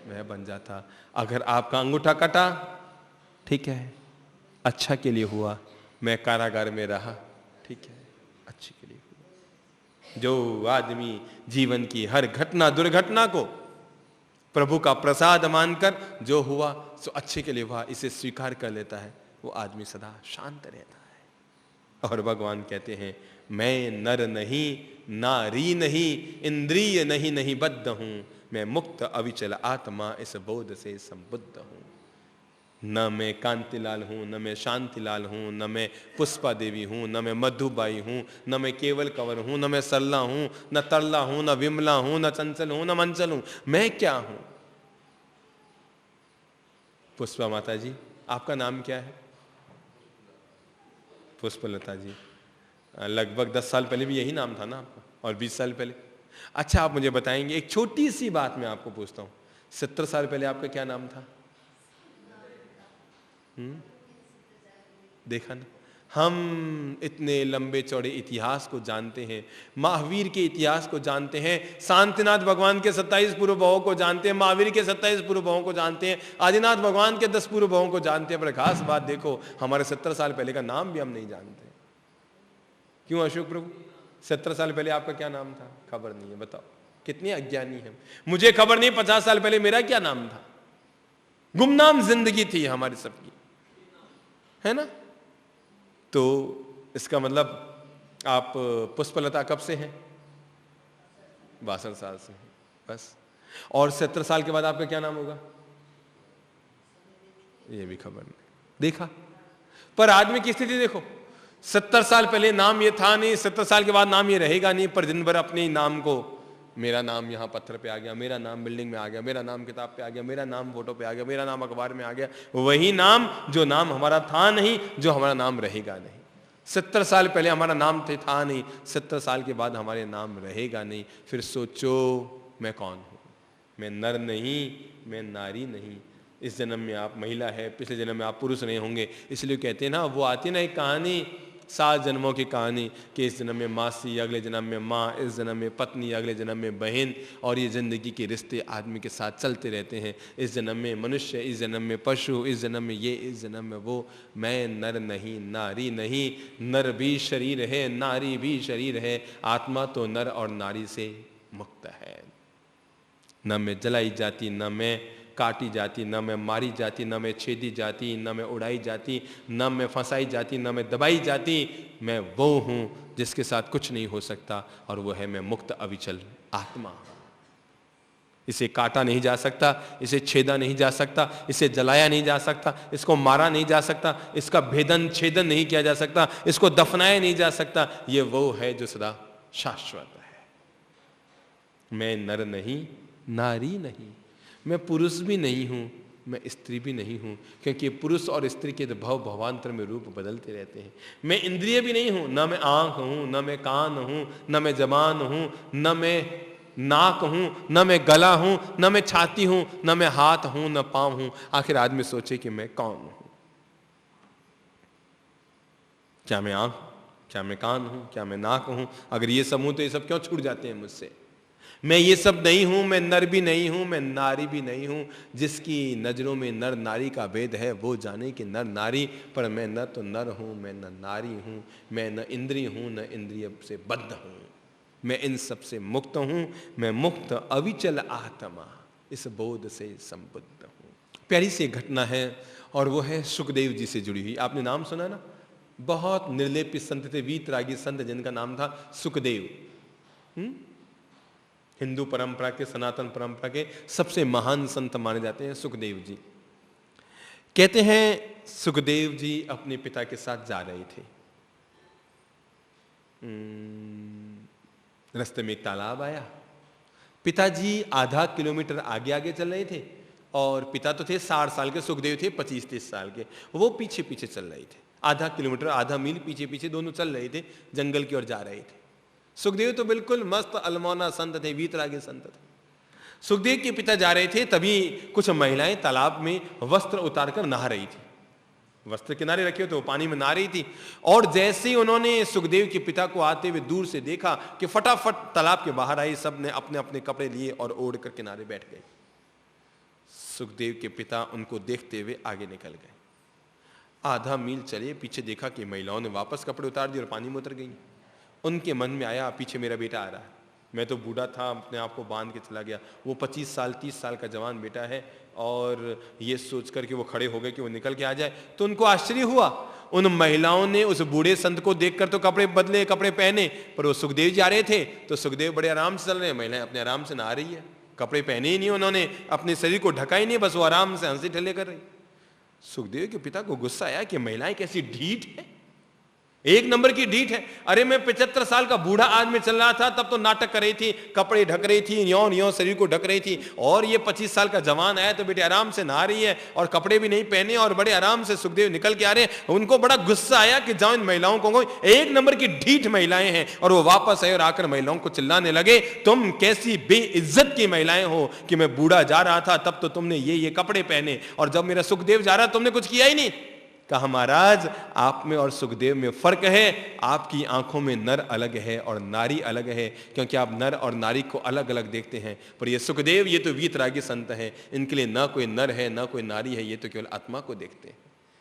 मैं बन जाता। अगर आपका अंगूठा कटा ठीक है, अच्छा के लिए हुआ, मैं कारागार में रहा, ठीक है, अच्छे के लिए। जो आदमी जीवन की हर घटना दुर्घटना को प्रभु का प्रसाद मानकर जो हुआ सो अच्छे के लिए हुआ, इसे स्वीकार कर लेता है, वो आदमी सदा शांत रहता है। और भगवान कहते हैं, मैं नर नहीं, नारी नहीं, इंद्रिय नहीं, नहीं बद्ध हूं, मैं मुक्त अविचल आत्मा, इस बोध से संबुद्ध हूं। न मैं कांतिलाल हूँ, न मैं शांतिलाल हूँ, न मैं पुष्पा देवी हूँ, न मैं मधुबाई हूँ, न मैं केवल कंवर हूँ, न मैं सरला हूँ, न तरला हूँ, न विमला हूँ, न चंचल हूँ, न मंचल हूँ, मैं क्या हूँ। पुष्पा माता जी, आपका नाम क्या है? पुष्पलता जी। लगभग 10 साल पहले भी यही नाम था ना आपका, और 20 साल पहले। अच्छा, आप मुझे बताएंगे, एक छोटी सी बात मैं आपको पूछता हूँ, 70 साल पहले आपका क्या नाम था? देखा ना, हम इतने लंबे चौड़े इतिहास को जानते हैं, महावीर के इतिहास को जानते हैं, शांतिनाथ भगवान के 27 पूर्व भावों को जानते हैं, महावीर के 27 पूर्व भावों को जानते हैं, आदिनाथ भगवान के 10 पूर्व भावों को जानते हैं, पर खास बात देखो, हमारे 70 साल पहले का नाम भी हम नहीं जानते। क्यों अशोक प्रभु, 70 साल पहले आपका क्या नाम था? खबर नहीं है, बताओ, कितने अज्ञानी हैं। मुझे खबर नहीं 50 साल पहले मेरा क्या नाम था। गुमनाम जिंदगी थी हमारी सबकी, है ना। तो इसका मतलब आप पुष्पलता कब से हैं? 62 साल से हैं बस। और 70 साल के बाद आपका क्या नाम होगा? ये भी खबर नहीं। देखा, पर आदमी की स्थिति देखो, 70 साल पहले नाम ये था नहीं, 70 साल के बाद नाम ये रहेगा नहीं, पर दिन भर अपने ही नाम को, मेरा नाम यहाँ पत्थर पे आ गया, मेरा नाम बिल्डिंग में आ गया, मेरा नाम किताब पे आ गया, मेरा नाम फोटो पे आ गया, मेरा नाम अखबार में आ गया, वही नाम जो नाम हमारा था नहीं, जो हमारा नाम रहेगा नहीं। 70 साल पहले हमारा नाम था नहीं, 70 साल के बाद हमारे नाम रहेगा नहीं। फिर सोचो, मैं कौन हूँ? मैं नर नहीं, मैं नारी नहीं। इस जन्म में आप महिला है, पिछले जन्म में आप पुरुष नहीं होंगे। इसलिए कहते हैं ना, वो आती ना एक कहानी, 7 जन्मों की कहानी कि इस जन्म में मासी, अगले जन्म में माँ, इस जन्म में पत्नी, अगले जन्म में बहन, और ये ज़िंदगी के रिश्ते आदमी के साथ चलते रहते हैं। इस जन्म में मनुष्य, इस जन्म में पशु, इस जन्म में ये, इस जन्म में वो। मैं नर नहीं, नारी नहीं। नर भी शरीर है, नारी भी शरीर है। आत्मा तो नर और नारी से मुक्त है। न मैं जलाई जाती, न मैं काटी जाती, न मैं मारी जाती, न मैं छेदी जाती, न मैं उड़ाई जाती, न मैं फंसाई जाती, न मैं दबाई जाती। मैं वो हूँ जिसके साथ कुछ नहीं हो सकता, और वो है मैं मुक्त अविचल आत्मा। इसे काटा नहीं जा सकता, इसे छेदा नहीं जा सकता, इसे जलाया नहीं जा सकता, इसको मारा नहीं जा सकता, इसका भेदन छेदन नहीं किया जा सकता, इसको दफनाया नहीं जा सकता। ये वो है जो सदा शाश्वत है। मैं नर नहीं, नारी नहीं, मैं पुरुष भी नहीं हूं, मैं स्त्री भी नहीं हूं, क्योंकि पुरुष और स्त्री के भवांतर में रूप बदलते रहते हैं। मैं इंद्रिय भी नहीं हूं, न मैं आंख हूं, न मैं कान हूं, न मैं जबान हूं, न मैं नाक हूं, न मैं गला हूं, न मैं छाती हूं, न मैं हाथ हूं, न पांव हूं। आखिर आदमी सोचे कि मैं कौन हूं? क्या मैं आंख, क्या मैं कान हूं, क्या मैं नाक हूं? अगर ये सब हूं तो ये सब क्यों छूट जाते हैं मुझसे? मैं ये सब नहीं हूं, मैं नर भी नहीं हूं, मैं नारी भी नहीं हूं। जिसकी नजरों में नर नारी का भेद है वो जाने कि नर नारी, पर मैं न तो नर हूं, मैं न नारी हूं, मैं न इंद्रिय हूं, न इंद्रिय से बद्ध हूं। मैं इन सब से मुक्त हूं, मैं मुक्त अविचल आत्मा, इस बोध से संबद्ध हूं। प्यारी सी घटना है, और वो है सुखदेव जी से जुड़ी हुई। आपने नाम सुना ना? बहुत निर्लेप संत थे, वीतरागी संत, जिनका नाम था सुखदेव। हिंदू परंपरा के, सनातन परंपरा के सबसे महान संत माने जाते हैं सुखदेव जी। कहते हैं सुखदेव जी अपने पिता के साथ जा रहे थे। रास्ते में एक तालाब आया। पिताजी आधा किलोमीटर आगे आगे चल रहे थे, और पिता तो थे 60 साल के, सुखदेव थे 25-30 साल के, वो पीछे पीछे चल रहे थे। आधा किलोमीटर, आधा मील पीछे पीछे दोनों चल रहे थे, जंगल की ओर जा रहे थे। सुखदेव तो बिल्कुल मस्त अलमौना संत थे, वीतरागी संत थे। सुखदेव के पिता जा रहे थे, तभी कुछ महिलाएं तालाब में वस्त्र उतारकर नहा रही थी। वस्त्र किनारे रखे तो पानी में नहा रही थी, और जैसे ही उन्होंने सुखदेव के पिता को आते हुए दूर से देखा कि फटाफट तालाब के बाहर आई, सब ने अपने अपने कपड़े लिए और ओढ़ कर किनारे बैठ गए। सुखदेव के पिता उनको देखते हुए आगे निकल गए। आधा मील चले, पीछे देखा कि महिलाओं ने वापस कपड़े उतार दिए और पानी में उतर गई। उनके मन में आया, पीछे मेरा बेटा आ रहा है। मैं तो बूढ़ा था, अपने आप को बांध के चला गया, वो 25 साल 30 साल का जवान बेटा है, और ये सोच कर के वो खड़े हो गए कि वो निकल के आ जाए। तो उनको आश्चर्य हुआ। उन महिलाओं ने उस बूढ़े संत को देखकर तो कपड़े बदले, कपड़े पहने, पर वो सुखदेव जी आ रहे थे तो सुखदेव बड़े आराम से चल रहे हैं, महिलाएं अपने आराम से नहा रही है, कपड़े पहने ही नहीं, उन्होंने अपने शरीर को ढका ही नहीं, बस वो आराम से हंसी ठल्ले कर रही। सुखदेव के पिता को गुस्सा आया कि महिलाएं कैसी ढीठ है, एक नंबर की ढीठ है। अरे मैं 75 साल का बूढ़ा आदमी चल रहा था, तब तो नाटक कर रही थी, कपड़े ढक रही थी, यों शरीर को ढक रही थी, और ये 25 साल का जवान आया तो बेटे आराम से नहा रही है और कपड़े भी नहीं पहने और बड़े आराम से सुखदेव निकल के आ रहे हैं। उनको बड़ा गुस्सा आया कि जाओ इन महिलाओं को, एक नंबर की ढीठ महिलाएं हैं। और वो वापस आए और आकर महिलाओं को चिल्लाने लगे, तुम कैसी बेइज्जत की महिलाएं हो कि मैं बूढ़ा जा रहा था तब तो तुमने ये कपड़े पहने, और जब मेरा सुखदेव जा रहा तुमने कुछ किया ही नहीं। कहा महाराज, आप में और सुखदेव में फर्क है, आपकी आंखों में नर अलग है और नारी अलग है, क्योंकि आप नर और नारी को अलग अलग देखते हैं। पर ये सुखदेव, ये तो वीतरागी संत हैं, इनके लिए ना कोई नर है ना कोई नारी है, ये तो केवल आत्मा को देखते हैं।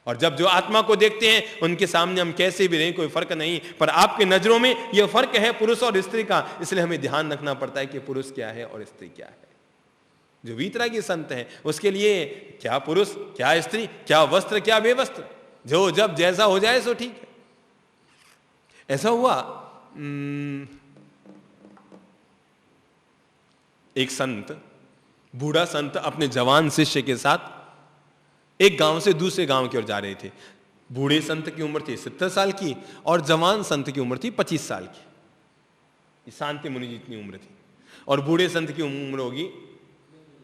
और जब जो आत्मा को देखते हैं उनके सामने हम कैसे भी रहें कोई फर्क नहीं, पर आपके नजरों में यह फर्क है पुरुष और स्त्री का, इसलिए हमें ध्यान रखना पड़ता है कि पुरुष क्या है और स्त्री क्या है। जो वीतरागी संत हैं उसके लिए क्या पुरुष क्या स्त्री, क्या वस्त्र क्या बेवस्त्र, जो जब जैसा हो जाए सो ठीक है। ऐसा हुआ, एक संत, बूढ़ा संत अपने जवान शिष्य के साथ एक गांव से दूसरे गांव की ओर जा रहे थे। बूढ़े संत की उम्र थी 70 साल की और जवान संत की उम्र थी 25 साल की। शांति मुनि जितनी उम्र थी, और बूढ़े संत की उम्र होगी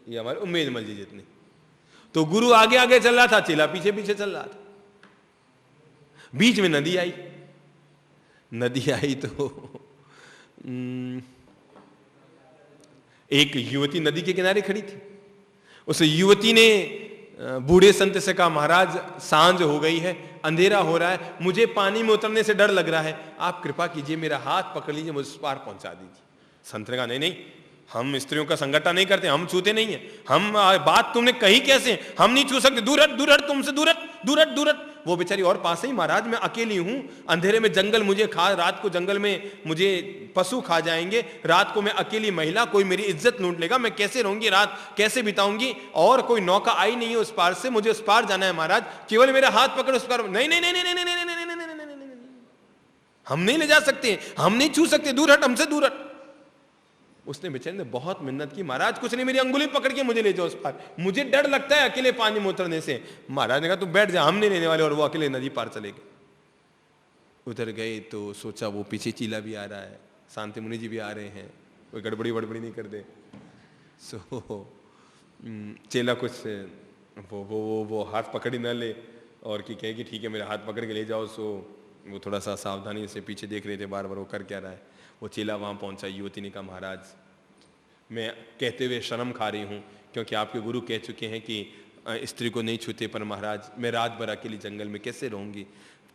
ये हमारे उम्मेदमल जी जितनी। तो गुरु आगे आगे चल रहा था, चेला पीछे पीछे चल रहा था। बीच में नदी आई। नदी आई तो एक युवती नदी के किनारे खड़ी थी। उस युवती ने बूढ़े संत से कहा, महाराज सांझ हो गई है, अंधेरा हो रहा है, मुझे पानी में उतरने से डर लग रहा है, आप कृपा कीजिए मेरा हाथ पकड़ लीजिए, मुझे उस पार पहुंचा दीजिए। संत ने कहा, नहीं नहीं, हम स्त्रियों का संगठन नहीं करते, हम छूते नहीं है। हम बात तुमने कही कैसे, हम नहीं छू सकते, दूर हट, दूर हट, तुमसे दूर हट, दूर हट, दूर हट। वो बेचारी और पास ही, महाराज मैं अकेली हूं, अंधेरे में जंगल मुझे खा, रात को जंगल में मुझे पशु खा जाएंगे, रात को मैं अकेली महिला, कोई मेरी इज्जत लूट लेगा, मैं कैसे रहूंगी, रात कैसे बिताऊंगी, और कोई नौका आई नहीं है उस पार से, मुझे उस पार जाना है महाराज, केवल मेरा हाथ पकड़ उस पार। नहीं नहीं नहीं नहीं नहीं नहीं नहीं नहीं नहीं नहीं नहीं, हम नहीं ले जा सकते, हम नहीं छू सकते, दूर हट, हमसे दूर हट। उसने बेचारे ने बहुत मिन्नत की, महाराज कुछ नहीं, मेरी अंगुली पकड़ के मुझे ले जाओ उस पार, मुझे डर लगता है अकेले पानी में उतरने से। महाराज ने कहा तू बैठ जा, हम नहीं लेने वाले, और वो अकेले नदी पार चले गए। उधर गए तो सोचा वो पीछे चीला भी आ रहा है, शांति मुनि जी भी आ रहे हैं, कोई गड़बड़ी वड़बड़ी नहीं कर दे। सो चेला कुछ वो हाथ पकड़ ही ना ले, और कि कहे कि ठीक है मेरा हाथ पकड़ के ले जाओ। सो वो थोड़ा सा सावधानी से पीछे देख रहे थे, बार बार वो कर क्या रहा है। वो चेला वहाँ पहुँचा, युवती ने कहा, महाराज मैं कहते हुए शर्म खा रही हूँ, क्योंकि आपके गुरु कह चुके हैं कि स्त्री को नहीं छूते, पर महाराज मैं रात भर अकेली जंगल में कैसे रहूँगी,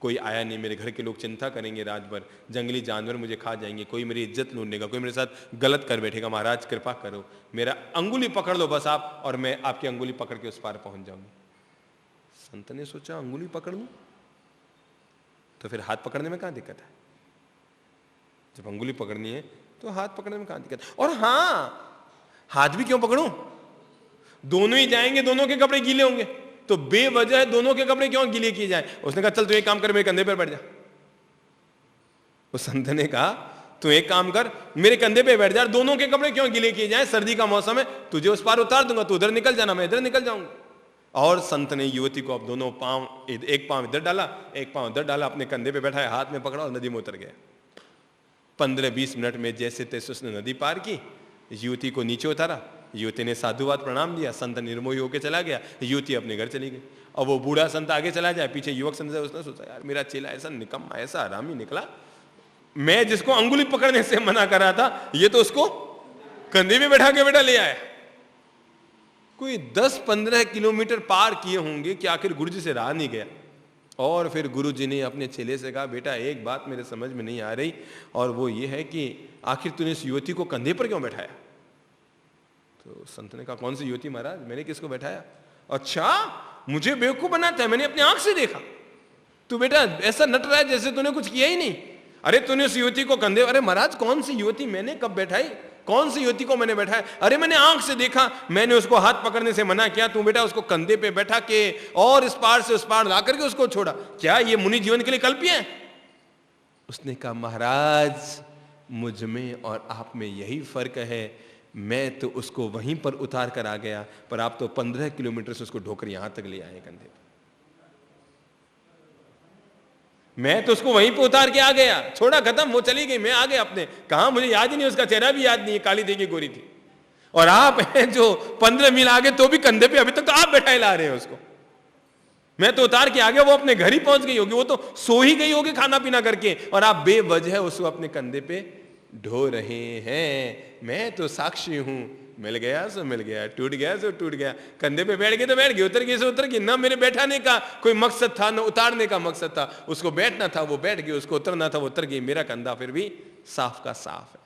कोई आया नहीं, मेरे घर के लोग चिंता करेंगे, रात भर जंगली जानवर मुझे खा जाएंगे, कोई मेरी इज्जत लूटने का, कोई मेरे साथ गलत कर बैठेगा, महाराज कृपा करो, मेरा अंगुली पकड़ लो बस आप, और मैं आपकी अंगुली पकड़ के उस पार पहुँच जाऊँगी। संत ने सोचा अंगुली पकड़ लूँ तो फिर हाथ पकड़ने में कहाँ दिक्कत है, जब अंगुली पकड़नी है तो हाथ पकड़ने में कहाँ दिक्कत। और हाँ, हाथ भी क्यों पकड़ूं, दोनों ही जाएंगे, दोनों के कपड़े गीले होंगे, तो बेवजह दोनों के कपड़े क्यों गीले किए जाए। उसने कहा चल तू एक काम कर, मेरे कंधे पर बैठ जा। उस संत ने कहा तू एक काम कर, मेरे कंधे पे बैठ जा, दोनों के कपड़े क्यों गीले किए जाए, सर्दी का मौसम है, तुझे उस पार उतार दूंगा, तू उधर निकल जाना, मैं इधर निकल जाऊंगा। और संत ने युवती को अब दोनों पांव, एक पांव इधर डाला, एक पांव इधर डाला, अपने कंधे पे बैठाया, हाथ में पकड़ा और नदी में उतर गया। 15-20 मिनट में जैसे तैसे उसने नदी पार की, युवती को नीचे उतारा, युवती ने साधुवाद प्रणाम दिया, संत निर्मोही होकर चला गया, युवती अपने घर चली गई। और वो बूढ़ा संत आगे चला जाए, पीछे युवक संत, उसने सोचा यार मेरा चेला ऐसा निकम्मा, ऐसा हरामी निकला, मैं जिसको अंगुली पकड़ने से मना कर रहा था, ये तो उसको कंधे में बैठा के बेटा ले आया। कोई 10-15 किलोमीटर पार किए होंगे कि आखिर गुरु जी से रहा नहीं गया। और फिर गुरु जी ने अपने चेले से कहा, बेटा एक बात मेरे समझ में नहीं आ रही, और वो ये है कि आखिर तूने इस युवती को कंधे पर क्यों बैठाया। तो संत ने कहा, कौन सी युवती महाराज, मैंने किसको बैठाया। अच्छा, मुझे बेवकूफ बनाता है, मैंने अपनी आंख से देखा, तू बेटा ऐसा नट रहा है जैसे तूने कुछ किया ही नहीं। अरे तूने उस युवती को कंधे, अरे महाराज कौन सी युवती, मैंने कब बैठाई, कौन सी युवती को मैंने बैठाया, अरे मैंने आंख से देखा, मैंने उसको हाथ पकड़ने से मना किया, तू बेटा उसको कंधे पे बैठा के और इस पार से उस पार ला करके उसको छोड़ा, क्या ये मुनि जीवन के लिए कल्प्य है। उसने कहा, महाराज मुझ में और आप में यही फर्क है, मैं तो उसको वहीं पर उतार कर आ गया, पर आप तो 15 किलोमीटर से उसको ढोकर यहां तक ले आए कंधे पर। मैं तो उसको वहीं पे उतार के आ गया, छोड़ा खत्म, वो चली गई, मैं आ गया अपने, कहा मुझे याद ही नहीं, उसका चेहरा भी याद नहीं, काली थी कि गोरी थी। और आप हैं जो 15 मील आगे तो भी कंधे पे अभी तक तो आप बैठाए ला रहे हैं उसको। मैं तो उतार के आ गया, वो अपने घर ही पहुंच गई होगी, वो तो सो ही गई होगी खाना पीना करके, और आप बेवजह उसको अपने कंधे पे ढो रहे हैं। मैं तो साक्षी हूं, मिल गया सो मिल गया, टूट गया सो टूट गया, कंधे पे बैठ गए तो बैठ गए, उतर गए सो उतर गए, ना मेरे बैठाने का कोई मकसद था, ना उतारने का मकसद था, उसको बैठना था वो बैठ गई, उसको उतरना था वो उतर गई, मेरा कंधा फिर भी साफ का साफ है,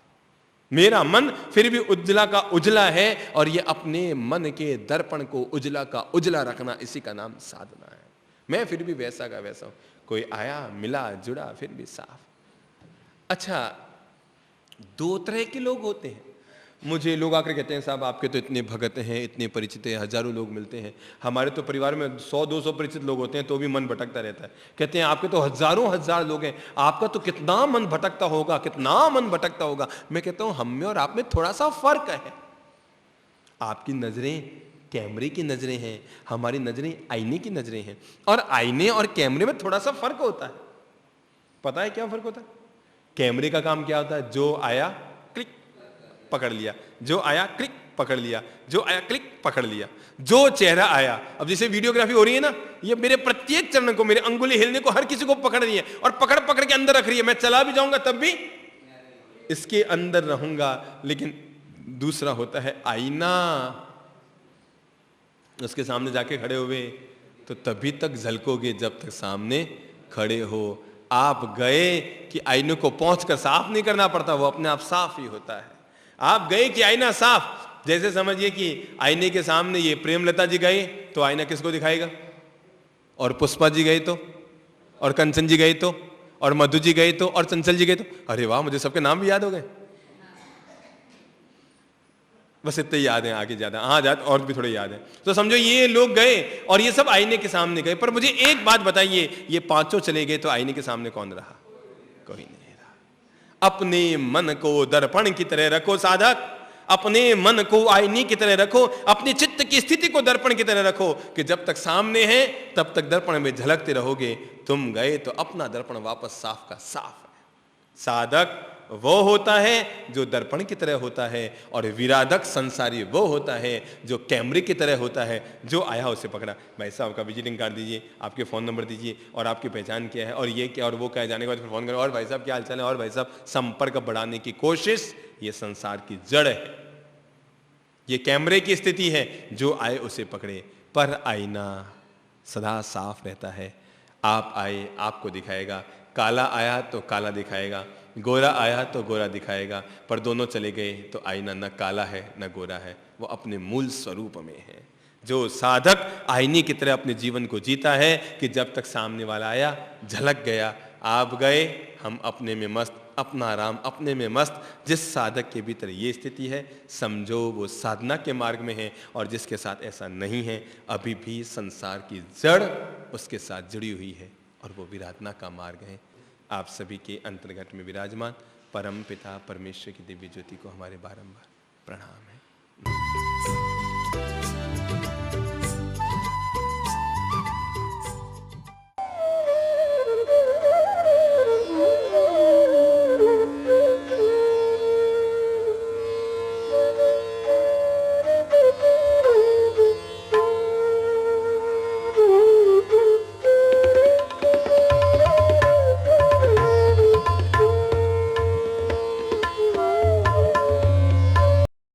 मेरा मन फिर भी उजला का उजला है, और ये अपने मन के दर्पण को उजला का उजला रखना, इसी का नाम साधना है। मैं फिर भी वैसा का वैसा हूं, कोई आया मिला जुड़ा फिर भी साफ। अच्छा, 2 तरह के लोग होते हैं। मुझे लोग आकर कहते हैं, साहब आपके तो इतने भगत हैं, इतने परिचित हैं, हजारों लोग मिलते हैं, हमारे तो परिवार में 100-200 परिचित लोग होते हैं तो भी मन भटकता रहता है। कहते हैं आपके तो हजारों हजार लोग हैं, आपका तो कितना मन भटकता होगा, कितना मन भटकता होगा। मैं कहता हूं हम में और आप में थोड़ा सा फर्क है। आपकी नजरें कैमरे की नजरें हैं, हमारी नजरें आईने की नजरें हैं, और आईने और कैमरे में थोड़ा सा फर्क होता है। पता है क्या फर्क होता है? कैमरे का काम क्या होता है, जो आया क्लिक पकड़ लिया, जो आया क्लिक पकड़ लिया, जो आया क्लिक पकड़ लिया, जो चेहरा आया। अब जैसे वीडियोग्राफी हो रही है ना, ये मेरे प्रत्येक चरण को, मेरे अंगुली हिलने को हर किसी को पकड़ रही है, और पकड़ पकड़ के अंदर रख रही है। मैं चला भी जाऊंगा तब भी इसके अंदर रहूंगा। लेकिन दूसरा होता है आईना। उसके सामने जाके खड़े हुए तो तभी तक झलकोगे जब तक सामने खड़े हो। आप गए कि आईने को पहुंचकर साफ नहीं करना पड़ता, वो अपने आप साफ ही होता है। आप गए कि आईना साफ, जैसे समझिए कि आईने के सामने ये प्रेमलता जी गए तो आईना किसको दिखाएगा, और पुष्पा जी गए तो, और कंचन जी गए तो, और मधु जी गए तो, और चंचल जी गए तो। अरे वाह, मुझे सबके नाम भी याद हो गए। बस इतने याद हैं, आगे ज्यादा हाँ याद और भी थोड़े याद हैं। तो समझो ये लोग गए और ये सब आईने के सामने गए। पर मुझे एक बात बताइए, ये पांचों चले गए तो आईने के सामने कौन रहा? कोई नहीं रहा। अपने मन को दर्पण की तरह रखो साधक, अपने मन को आईने की तरह रखो, अपने चित्त की स्थिति को दर्पण की तरह रखो कि जब तक सामने है तब तक दर्पण में झलकते रहोगे। तुम गए तो अपना दर्पण वापस साफ का साफ है। साधक वो होता है जो दर्पण की तरह होता है, और विराधक संसारी वो होता है जो कैमरे की तरह होता है, जो आया उसे पकड़ा। भाई साहब का विजिटिंग कार्ड दीजिए, आपके फ़ोन नंबर दीजिए, और आपकी पहचान क्या है, और ये क्या, और वो क्या, जाने के बाद फिर फ़ोन करो, और भाई साहब क्या हालचाल है, और भाई साहब संपर्क बढ़ाने की कोशिश, ये संसार की जड़ है। ये कैमरे की स्थिति है, जो आए उसे पकड़े। पर आईना सदा साफ रहता है। आप आए, आपको दिखाएगा। काला आया तो काला दिखाएगा, गोरा आया तो गोरा दिखाएगा। पर दोनों चले गए तो आईना न काला है न गोरा है, वो अपने मूल स्वरूप में है। जो साधक आईने की तरह अपने जीवन को जीता है कि जब तक सामने वाला आया झलक गया, आप गए, हम अपने में मस्त, अपना आराम अपने में मस्त। जिस साधक के भीतर ये स्थिति है, समझो वो साधना के मार्ग में है। और जिसके साथ ऐसा नहीं है, अभी भी संसार की जड़ उसके साथ जुड़ी हुई है, और वो विराधना का मार्ग है। आप सभी के अंतर्गत में विराजमान परम पिता परमेश्वर की दिव्य ज्योति को हमारे बारंबार प्रणाम है।